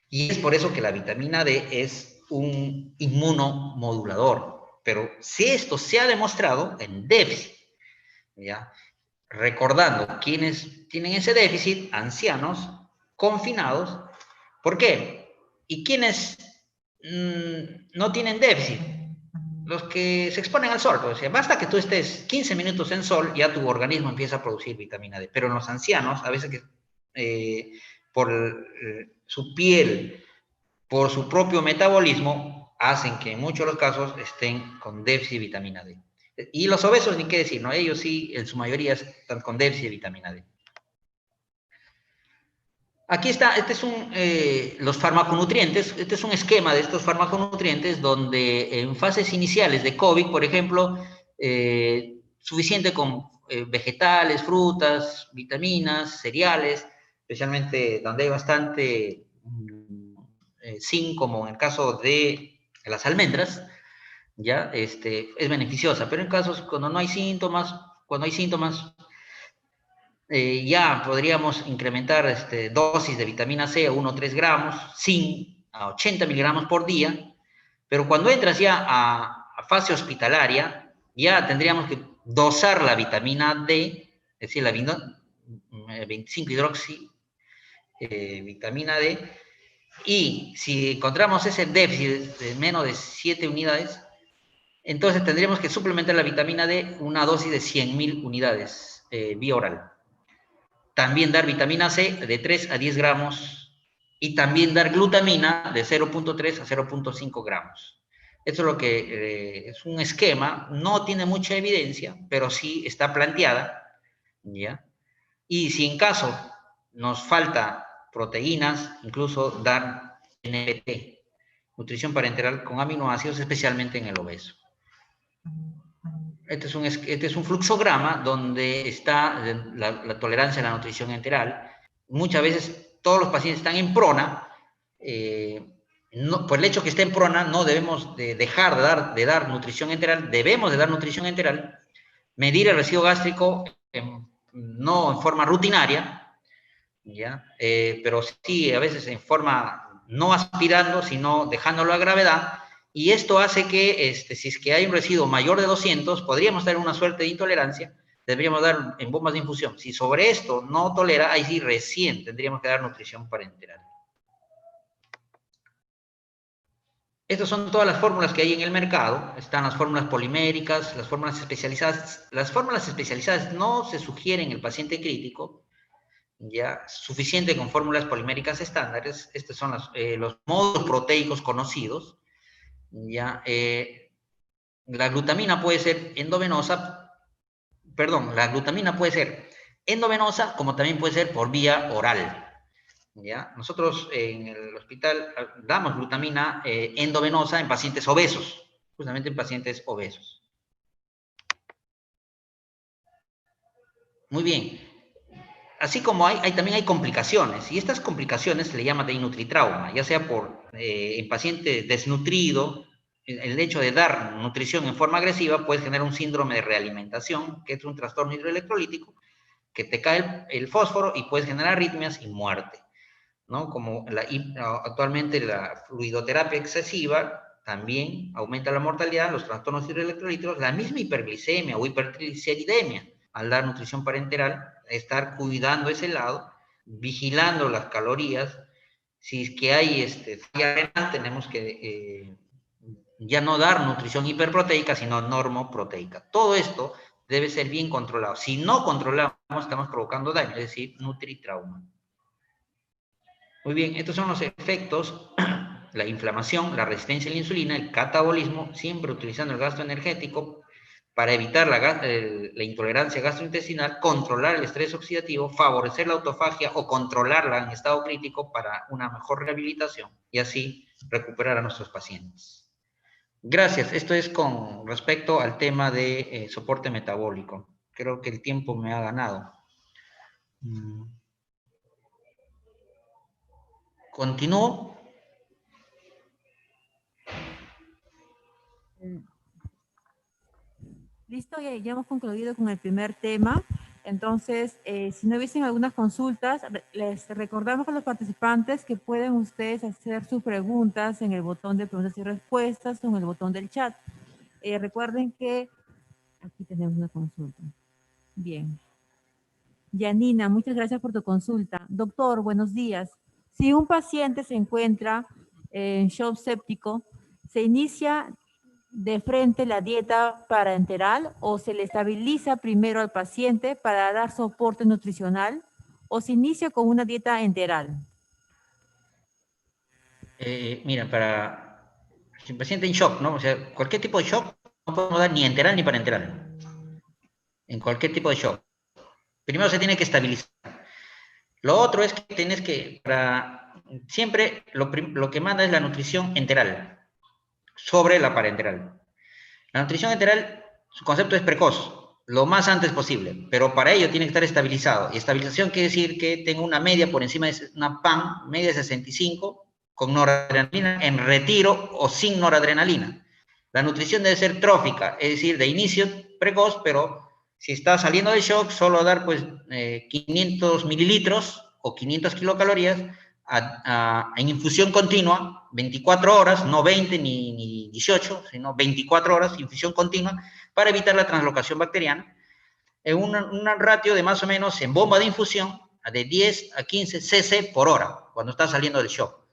[SPEAKER 1] Y es por eso que la vitamina D es un inmunomodulador. Pero si esto se ha demostrado en déficit, ¿ya? Recordando quienes tienen ese déficit, ancianos, confinados. ¿Por qué? ¿Y quienes no tienen déficit? Los que se exponen al sol. O sea, basta que tú estés 15 minutos en sol, ya tu organismo empieza a producir vitamina D. Pero en los ancianos, a veces que por su piel, por su propio metabolismo, hacen que en muchos de los casos estén con déficit de vitamina D. Y los obesos, ni qué decir, ¿no? Ellos sí, en su mayoría, están con déficit de vitamina D. Aquí está, este es los farmaconutrientes, este es un esquema de estos farmaconutrientes donde en fases iniciales de COVID, por ejemplo, suficiente con vegetales, frutas, vitaminas, cereales, especialmente donde hay bastante zinc, como en el caso de las almendras, ya, es beneficiosa, pero en casos cuando no hay síntomas, ya podríamos incrementar dosis de vitamina C a 1 o 3 gramos, zinc a 80 miligramos por día, pero cuando entras ya a fase hospitalaria, ya tendríamos que dosar la vitamina D, es decir, la 25 hidroxi vitamina D, y si encontramos ese déficit de menos de 7 unidades, entonces tendríamos que suplementar la vitamina D una dosis de 100.000 unidades vía oral. También dar vitamina C de 3 a 10 gramos y también dar glutamina de 0.3 a 0.5 gramos. Esto es lo que es un esquema, no tiene mucha evidencia, pero sí está planteada, ¿ya? Y si en caso nos falta proteínas, incluso dar NPT, nutrición parenteral con aminoácidos, especialmente en el obeso. Este es un fluxograma donde está la tolerancia a la nutrición enteral. Muchas veces todos los pacientes están en prona. Por el hecho que esté en prona, no debemos dejar de dar nutrición enteral, debemos de dar nutrición enteral, medir el residuo gástrico no en forma rutinaria, ¿ya? Pero sí a veces en forma no aspirando, sino dejándolo a gravedad, y esto hace que si es que hay un residuo mayor de 200, podríamos tener una suerte de intolerancia, deberíamos dar en bombas de infusión. Si sobre esto no tolera, ahí sí recién tendríamos que dar nutrición parenteral. Estas son todas las fórmulas que hay en el mercado. Están las fórmulas poliméricas, las fórmulas especializadas. Las fórmulas especializadas no se sugieren en el paciente crítico, ya suficiente con fórmulas poliméricas estándares. Estos son los módulos proteicos conocidos. Ya, la glutamina puede ser endovenosa, perdón, la glutamina puede ser endovenosa como también puede ser por vía oral. ¿Ya? Nosotros en el hospital damos glutamina endovenosa en pacientes obesos, justamente en pacientes obesos. Muy bien. Así como también hay complicaciones, y estas complicaciones se le llama de nutritrauma, ya sea en paciente desnutrido, el hecho de dar nutrición en forma agresiva puede generar un síndrome de realimentación, que es un trastorno hidroelectrolítico, que te cae el fósforo y puedes generar arritmias y muerte, ¿no? Como actualmente la fluidoterapia excesiva también aumenta la mortalidad, los trastornos hidroelectrolíticos, la misma hiperglicemia o hipertrigliceridemia, al dar nutrición parenteral, estar cuidando ese lado, vigilando las calorías. Si es que hay falla renal, tenemos que ya no dar nutrición hiperproteica, sino normoproteica. Todo esto debe ser bien controlado. Si no controlamos, estamos provocando daño, es decir, nutritrauma. Muy bien, estos son los efectos, la inflamación, la resistencia a la insulina, el catabolismo, siempre utilizando el gasto energético para evitar la intolerancia gastrointestinal, controlar el estrés oxidativo, favorecer la autofagia o controlarla en estado crítico para una mejor rehabilitación y así recuperar a nuestros pacientes. Gracias, esto es con respecto al tema de soporte metabólico. Creo que el tiempo me ha ganado. ¿Continúo?
[SPEAKER 2] Listo, ya hemos concluido con el primer tema. Entonces, si no hubiesen algunas consultas, les recordamos a los participantes que pueden ustedes hacer sus preguntas en el botón de preguntas y respuestas o en el botón del chat. Recuerden que aquí tenemos una consulta. Bien. Yanina, muchas gracias por tu consulta. Doctor, buenos días. Si un paciente se encuentra en shock séptico, ¿se inicia de frente la dieta parenteral o se le estabiliza primero al paciente para dar soporte nutricional o se inicia con una dieta enteral?
[SPEAKER 1] Mira, para si un paciente en shock, ¿no? O sea, cualquier tipo de shock no podemos dar ni enteral ni parenteral. En cualquier tipo de shock. Primero se tiene que estabilizar. Lo otro es que tienes que, siempre lo que manda es la nutrición enteral sobre la parenteral. La nutrición enteral, su concepto es precoz, lo más antes posible, pero para ello tiene que estar estabilizado. Y estabilización quiere decir que tenga una media por encima de una PAM, media de 65, con noradrenalina en retiro o sin noradrenalina. La nutrición debe ser trófica, es decir, de inicio precoz, pero si está saliendo de shock, solo dar pues 500 mililitros o 500 kilocalorías en infusión continua, 24 horas, no 20 ni 18, sino 24 horas, infusión continua, para evitar la translocación bacteriana, en un ratio de más o menos en bomba de infusión de 10 a 15 cc por hora, cuando está saliendo del shock.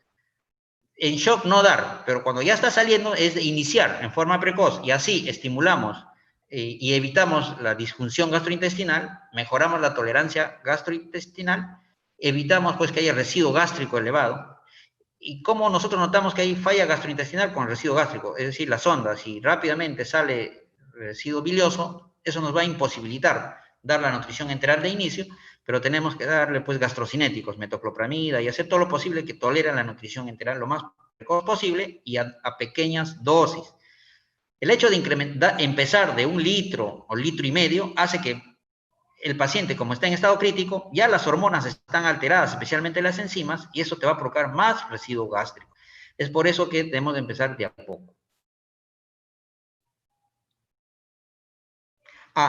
[SPEAKER 1] En shock no dar, pero cuando ya está saliendo es de iniciar en forma precoz y así estimulamos y evitamos la disfunción gastrointestinal, mejoramos la tolerancia gastrointestinal, evitamos pues que haya residuo gástrico elevado. ¿Y cómo nosotros notamos que hay falla gastrointestinal con el residuo gástrico? Es decir, la sonda, si rápidamente sale residuo bilioso, eso nos va a imposibilitar dar la nutrición enteral de inicio, pero tenemos que darle pues gastrocinéticos, metoclopramida y hacer todo lo posible que toleren la nutrición enteral lo más precoz posible y a pequeñas dosis. El hecho de empezar de 1 litro o 1,5 litros hace que el paciente, como está en estado crítico, ya las hormonas están alteradas, especialmente las enzimas, y eso te va a provocar más residuo gástrico. Es por eso que debemos de empezar de a poco.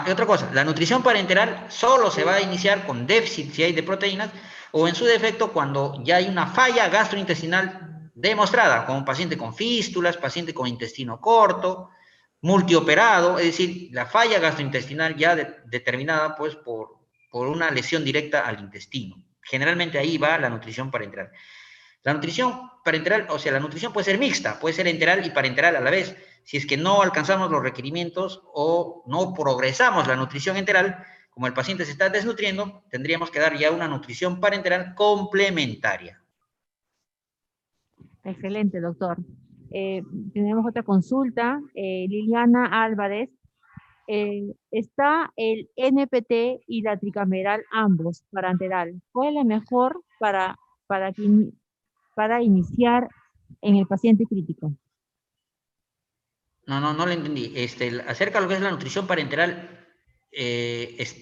[SPEAKER 1] Y otra cosa, la nutrición parenteral solo se va a iniciar con déficit si hay de proteínas o en su defecto cuando ya hay una falla gastrointestinal demostrada, como un paciente con fístulas, paciente con intestino corto, multioperado, es decir, la falla gastrointestinal ya determinada pues por una lesión directa al intestino. Generalmente ahí va la nutrición parenteral. La nutrición parenteral, o sea, la nutrición puede ser mixta, puede ser enteral y parenteral a la vez. Si es que no alcanzamos los requerimientos o no progresamos la nutrición enteral, como el paciente se está desnutriendo, tendríamos que dar ya una nutrición parenteral complementaria.
[SPEAKER 2] Excelente, doctor. Tenemos otra consulta. Liliana Álvarez. Está el NPT y la tricameral ambos parenteral. ¿Cuál es la mejor para iniciar en el paciente crítico?
[SPEAKER 1] No lo entendí. Acerca de lo que es la nutrición parenteral, de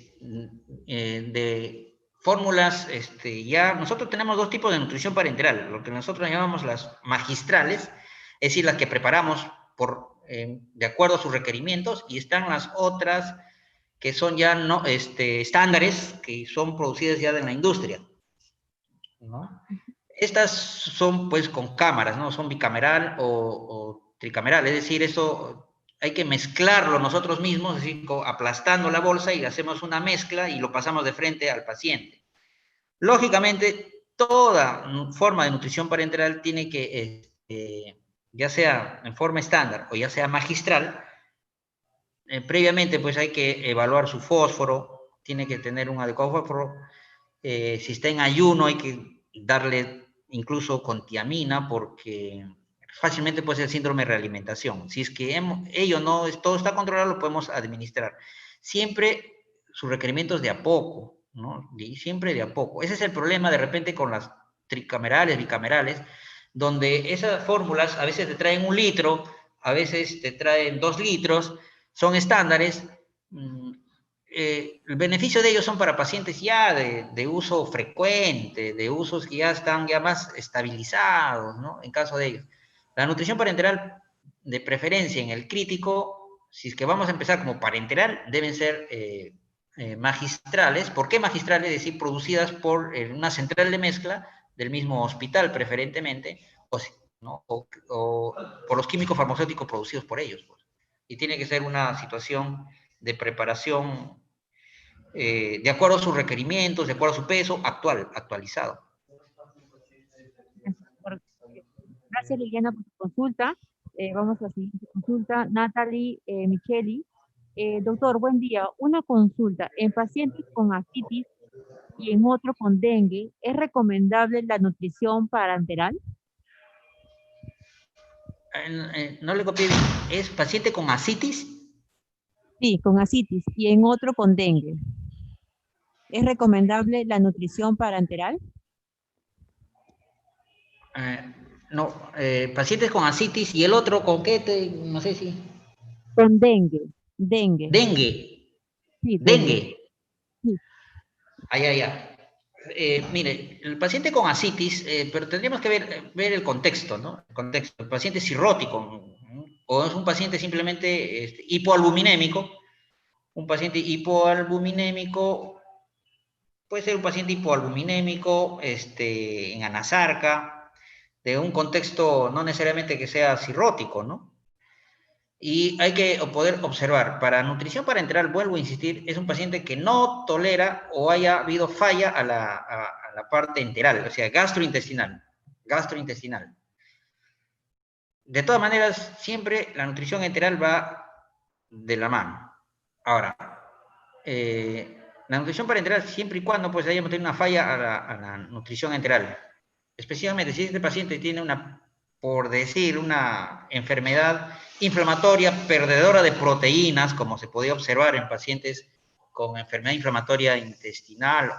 [SPEAKER 1] fórmulas, ya nosotros tenemos dos tipos de nutrición parenteral, lo que nosotros llamamos las magistrales, es decir, las que preparamos de acuerdo a sus requerimientos, y están las otras que son ya no, estándares, que son producidas ya de la industria, ¿no? Estas son pues con cámaras, ¿no? Son bicameral o tricameral, es decir, eso hay que mezclarlo nosotros mismos, es decir, aplastando la bolsa y hacemos una mezcla y lo pasamos de frente al paciente. Lógicamente, toda forma de nutrición parenteral tiene que, ya sea en forma estándar o ya sea magistral, previamente pues hay que evaluar su fósforo, tiene que tener un adecuado fósforo, si está en ayuno hay que darle incluso con tiamina porque fácilmente puede ser síndrome de realimentación. Si es que ello no es, todo está controlado, lo podemos administrar. Siempre sus requerimientos de a poco, ¿no? Siempre de a poco. Ese es el problema de repente con las tricamerales, bicamerales, donde esas fórmulas a veces te traen 1 litro, a veces te traen 2 litros, son estándares. El beneficio de ellos son para pacientes ya de uso frecuente, de usos que ya están ya más estabilizados, ¿no? En caso de ellos. La nutrición parenteral, de preferencia en el crítico, si es que vamos a empezar como parenteral, deben ser magistrales. ¿Por qué magistrales? Es decir, producidas por una central de mezcla del mismo hospital, preferentemente, ¿no? O por los químicos farmacéuticos producidos por ellos, pues. Y tiene que ser una situación de preparación de acuerdo a sus requerimientos, de acuerdo a su peso, actualizado.
[SPEAKER 2] Gracias, Liliana, por tu consulta. Vamos a la siguiente consulta. Natalie Micheli. Doctor, buen día. Una consulta. En pacientes con ascitis y en otro con dengue, ¿es recomendable la nutrición parenteral?
[SPEAKER 1] No le copié bien. ¿Es paciente con ascitis?
[SPEAKER 2] Sí, con ascitis y en otro con dengue. ¿Es recomendable la nutrición parenteral?
[SPEAKER 1] No, pacientes con ascitis y el otro con qué, no sé si.
[SPEAKER 2] Con dengue. Dengue.
[SPEAKER 1] Dengue.
[SPEAKER 2] Sí,
[SPEAKER 1] Dengue.
[SPEAKER 2] dengue. Sí.
[SPEAKER 1] Ya. Mire, el paciente con ascitis, pero tendríamos que ver el contexto, ¿no? El contexto. El paciente cirrótico, ¿no? O es un paciente simplemente hipoalbuminémico. Un paciente hipoalbuminémico puede ser un paciente hipoalbuminémico en anasarca, de un contexto no necesariamente que sea cirrótico, ¿no? Y hay que poder observar, para nutrición parenteral, vuelvo a insistir, es un paciente que no tolera o haya habido falla a la parte enteral, o sea, gastrointestinal. De todas maneras, siempre la nutrición enteral va de la mano. Ahora, la nutrición parenteral, siempre y cuando pues hayamos tenido una falla a la nutrición enteral, especialmente si este paciente tiene por decir, una enfermedad inflamatoria perdedora de proteínas, como se podía observar en pacientes con enfermedad inflamatoria intestinal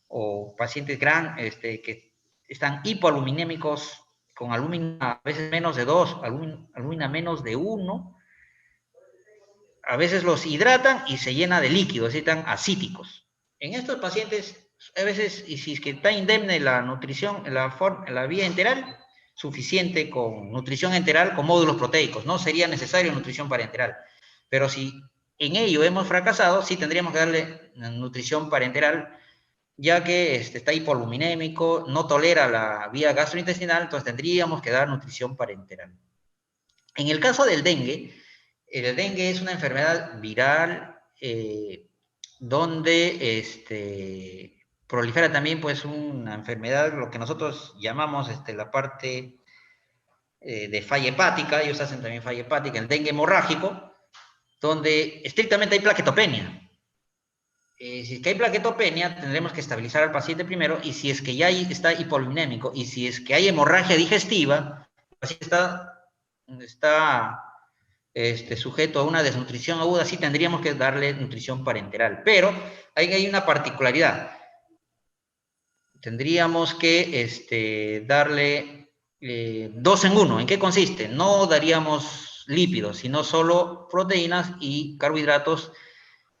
[SPEAKER 1] o pacientes que están hipoaluminémicos con albúmina a veces menos de 2, albúmina menos de 1, a veces los hidratan y se llena de líquidos, así están ascíticos. En estos pacientes, a veces, y si es que está indemne la nutrición, la vía enteral, suficiente con nutrición enteral con módulos proteicos, no sería necesario nutrición parenteral. Pero si en ello hemos fracasado, sí tendríamos que darle nutrición parenteral, ya que está hipoaluminémico, no tolera la vía gastrointestinal, entonces tendríamos que dar nutrición parenteral. En el caso del dengue, el dengue es una enfermedad viral donde prolifera también pues una enfermedad, lo que nosotros llamamos la parte de falla hepática, ellos hacen también falla hepática, el dengue hemorrágico, donde estrictamente hay plaquetopenia. Si es que hay plaquetopenia, tendremos que estabilizar al paciente primero, y si es que ya está hipolinémico, y si es que hay hemorragia digestiva, el paciente está sujeto a una desnutrición aguda, sí tendríamos que darle nutrición parenteral. Pero hay una particularidad. Tendríamos que darle 2 en 1. ¿En qué consiste? No daríamos lípidos, sino solo proteínas y carbohidratos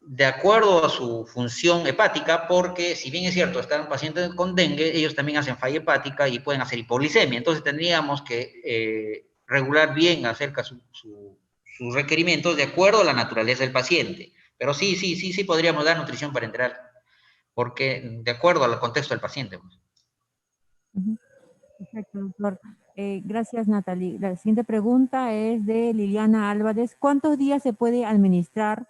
[SPEAKER 1] de acuerdo a su función hepática, porque si bien es cierto, están pacientes con dengue, ellos también hacen falla hepática y pueden hacer hipoglicemia. Entonces tendríamos que regular bien acerca de sus requerimientos de acuerdo a la naturaleza del paciente. Pero sí podríamos dar nutrición parenteral, porque de acuerdo al contexto del paciente.
[SPEAKER 2] Perfecto, doctor. Gracias, Natalie. La siguiente pregunta es de Liliana Álvarez. ¿Cuántos días se puede administrar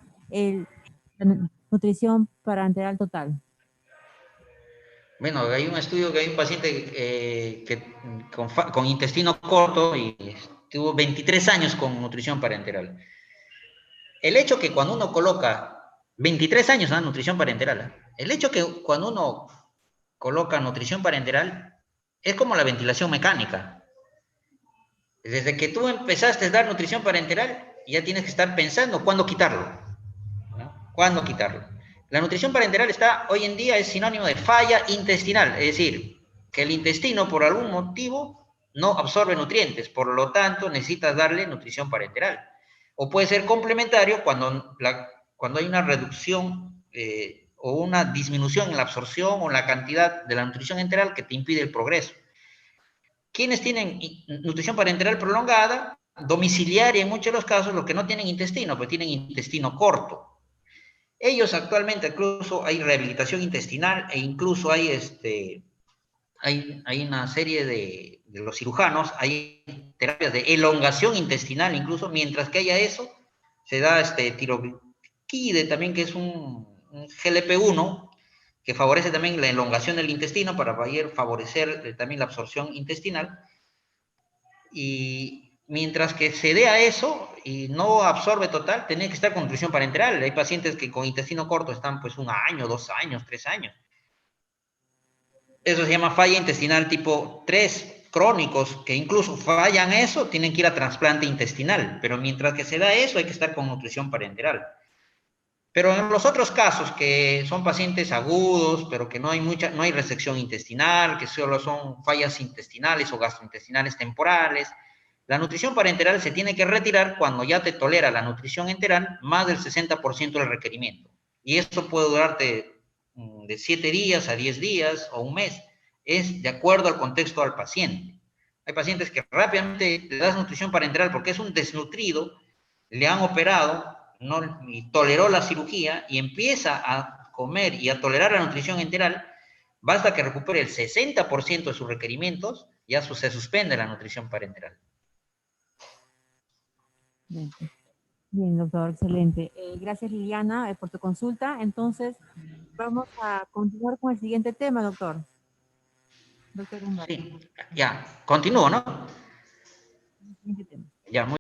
[SPEAKER 2] la nutrición parenteral total?
[SPEAKER 1] Bueno, hay un estudio que hay un paciente con intestino corto y tuvo 23 años con nutrición parenteral. El hecho que cuando uno coloca 23 años en nutrición parenteral, el hecho que cuando uno coloca nutrición parenteral es como la ventilación mecánica. Desde que tú empezaste a dar nutrición parenteral, ya tienes que estar pensando cuándo quitarlo, ¿no? ¿Cuándo quitarlo? La nutrición parenteral hoy en día es sinónimo de falla intestinal, es decir, que el intestino por algún motivo no absorbe nutrientes, por lo tanto necesitas darle nutrición parenteral. O puede ser complementario cuando hay una reducción o una disminución en la absorción o en la cantidad de la nutrición enteral que te impide el progreso. ¿Quiénes tienen nutrición parenteral prolongada? domiciliaria en muchos de los casos, los que no tienen intestino, pues tienen intestino corto. Ellos actualmente incluso hay rehabilitación intestinal e incluso hay una serie de los cirujanos, hay terapias de elongación intestinal incluso, mientras que haya eso, se da tiroquide también, que es un GLP-1, que favorece también la elongación del intestino para favorecer también la absorción intestinal. Y mientras que se dé a eso y no absorbe total, tiene que estar con nutrición parenteral. Hay pacientes que con intestino corto están pues 1 año, 2 años, 3 años. Eso se llama falla intestinal tipo 3, crónicos, que incluso fallan eso, tienen que ir a trasplante intestinal. Pero mientras que se da eso, hay que estar con nutrición parenteral. Pero en los otros casos, que son pacientes agudos, pero que no hay resección intestinal, que solo son fallas intestinales o gastrointestinales temporales, la nutrición parenteral se tiene que retirar cuando ya te tolera la nutrición enteral más del 60% del requerimiento. Y eso puede durarte de 7 días a 10 días o un mes. Es de acuerdo al contexto del paciente. Hay pacientes que rápidamente le das nutrición parenteral porque es un desnutrido, le han operado, no, y toleró la cirugía y empieza a comer y a tolerar la nutrición enteral, basta que recupere el 60% de sus requerimientos, ya se suspende la nutrición parenteral.
[SPEAKER 2] Bien, bien, doctor, excelente. Gracias, Liliana, por tu consulta. Entonces, vamos a continuar con el siguiente tema, doctor. Doctor Humberto.
[SPEAKER 1] Sí, ya, continúo, ¿no?
[SPEAKER 2] El siguiente tema.
[SPEAKER 1] Ya, muy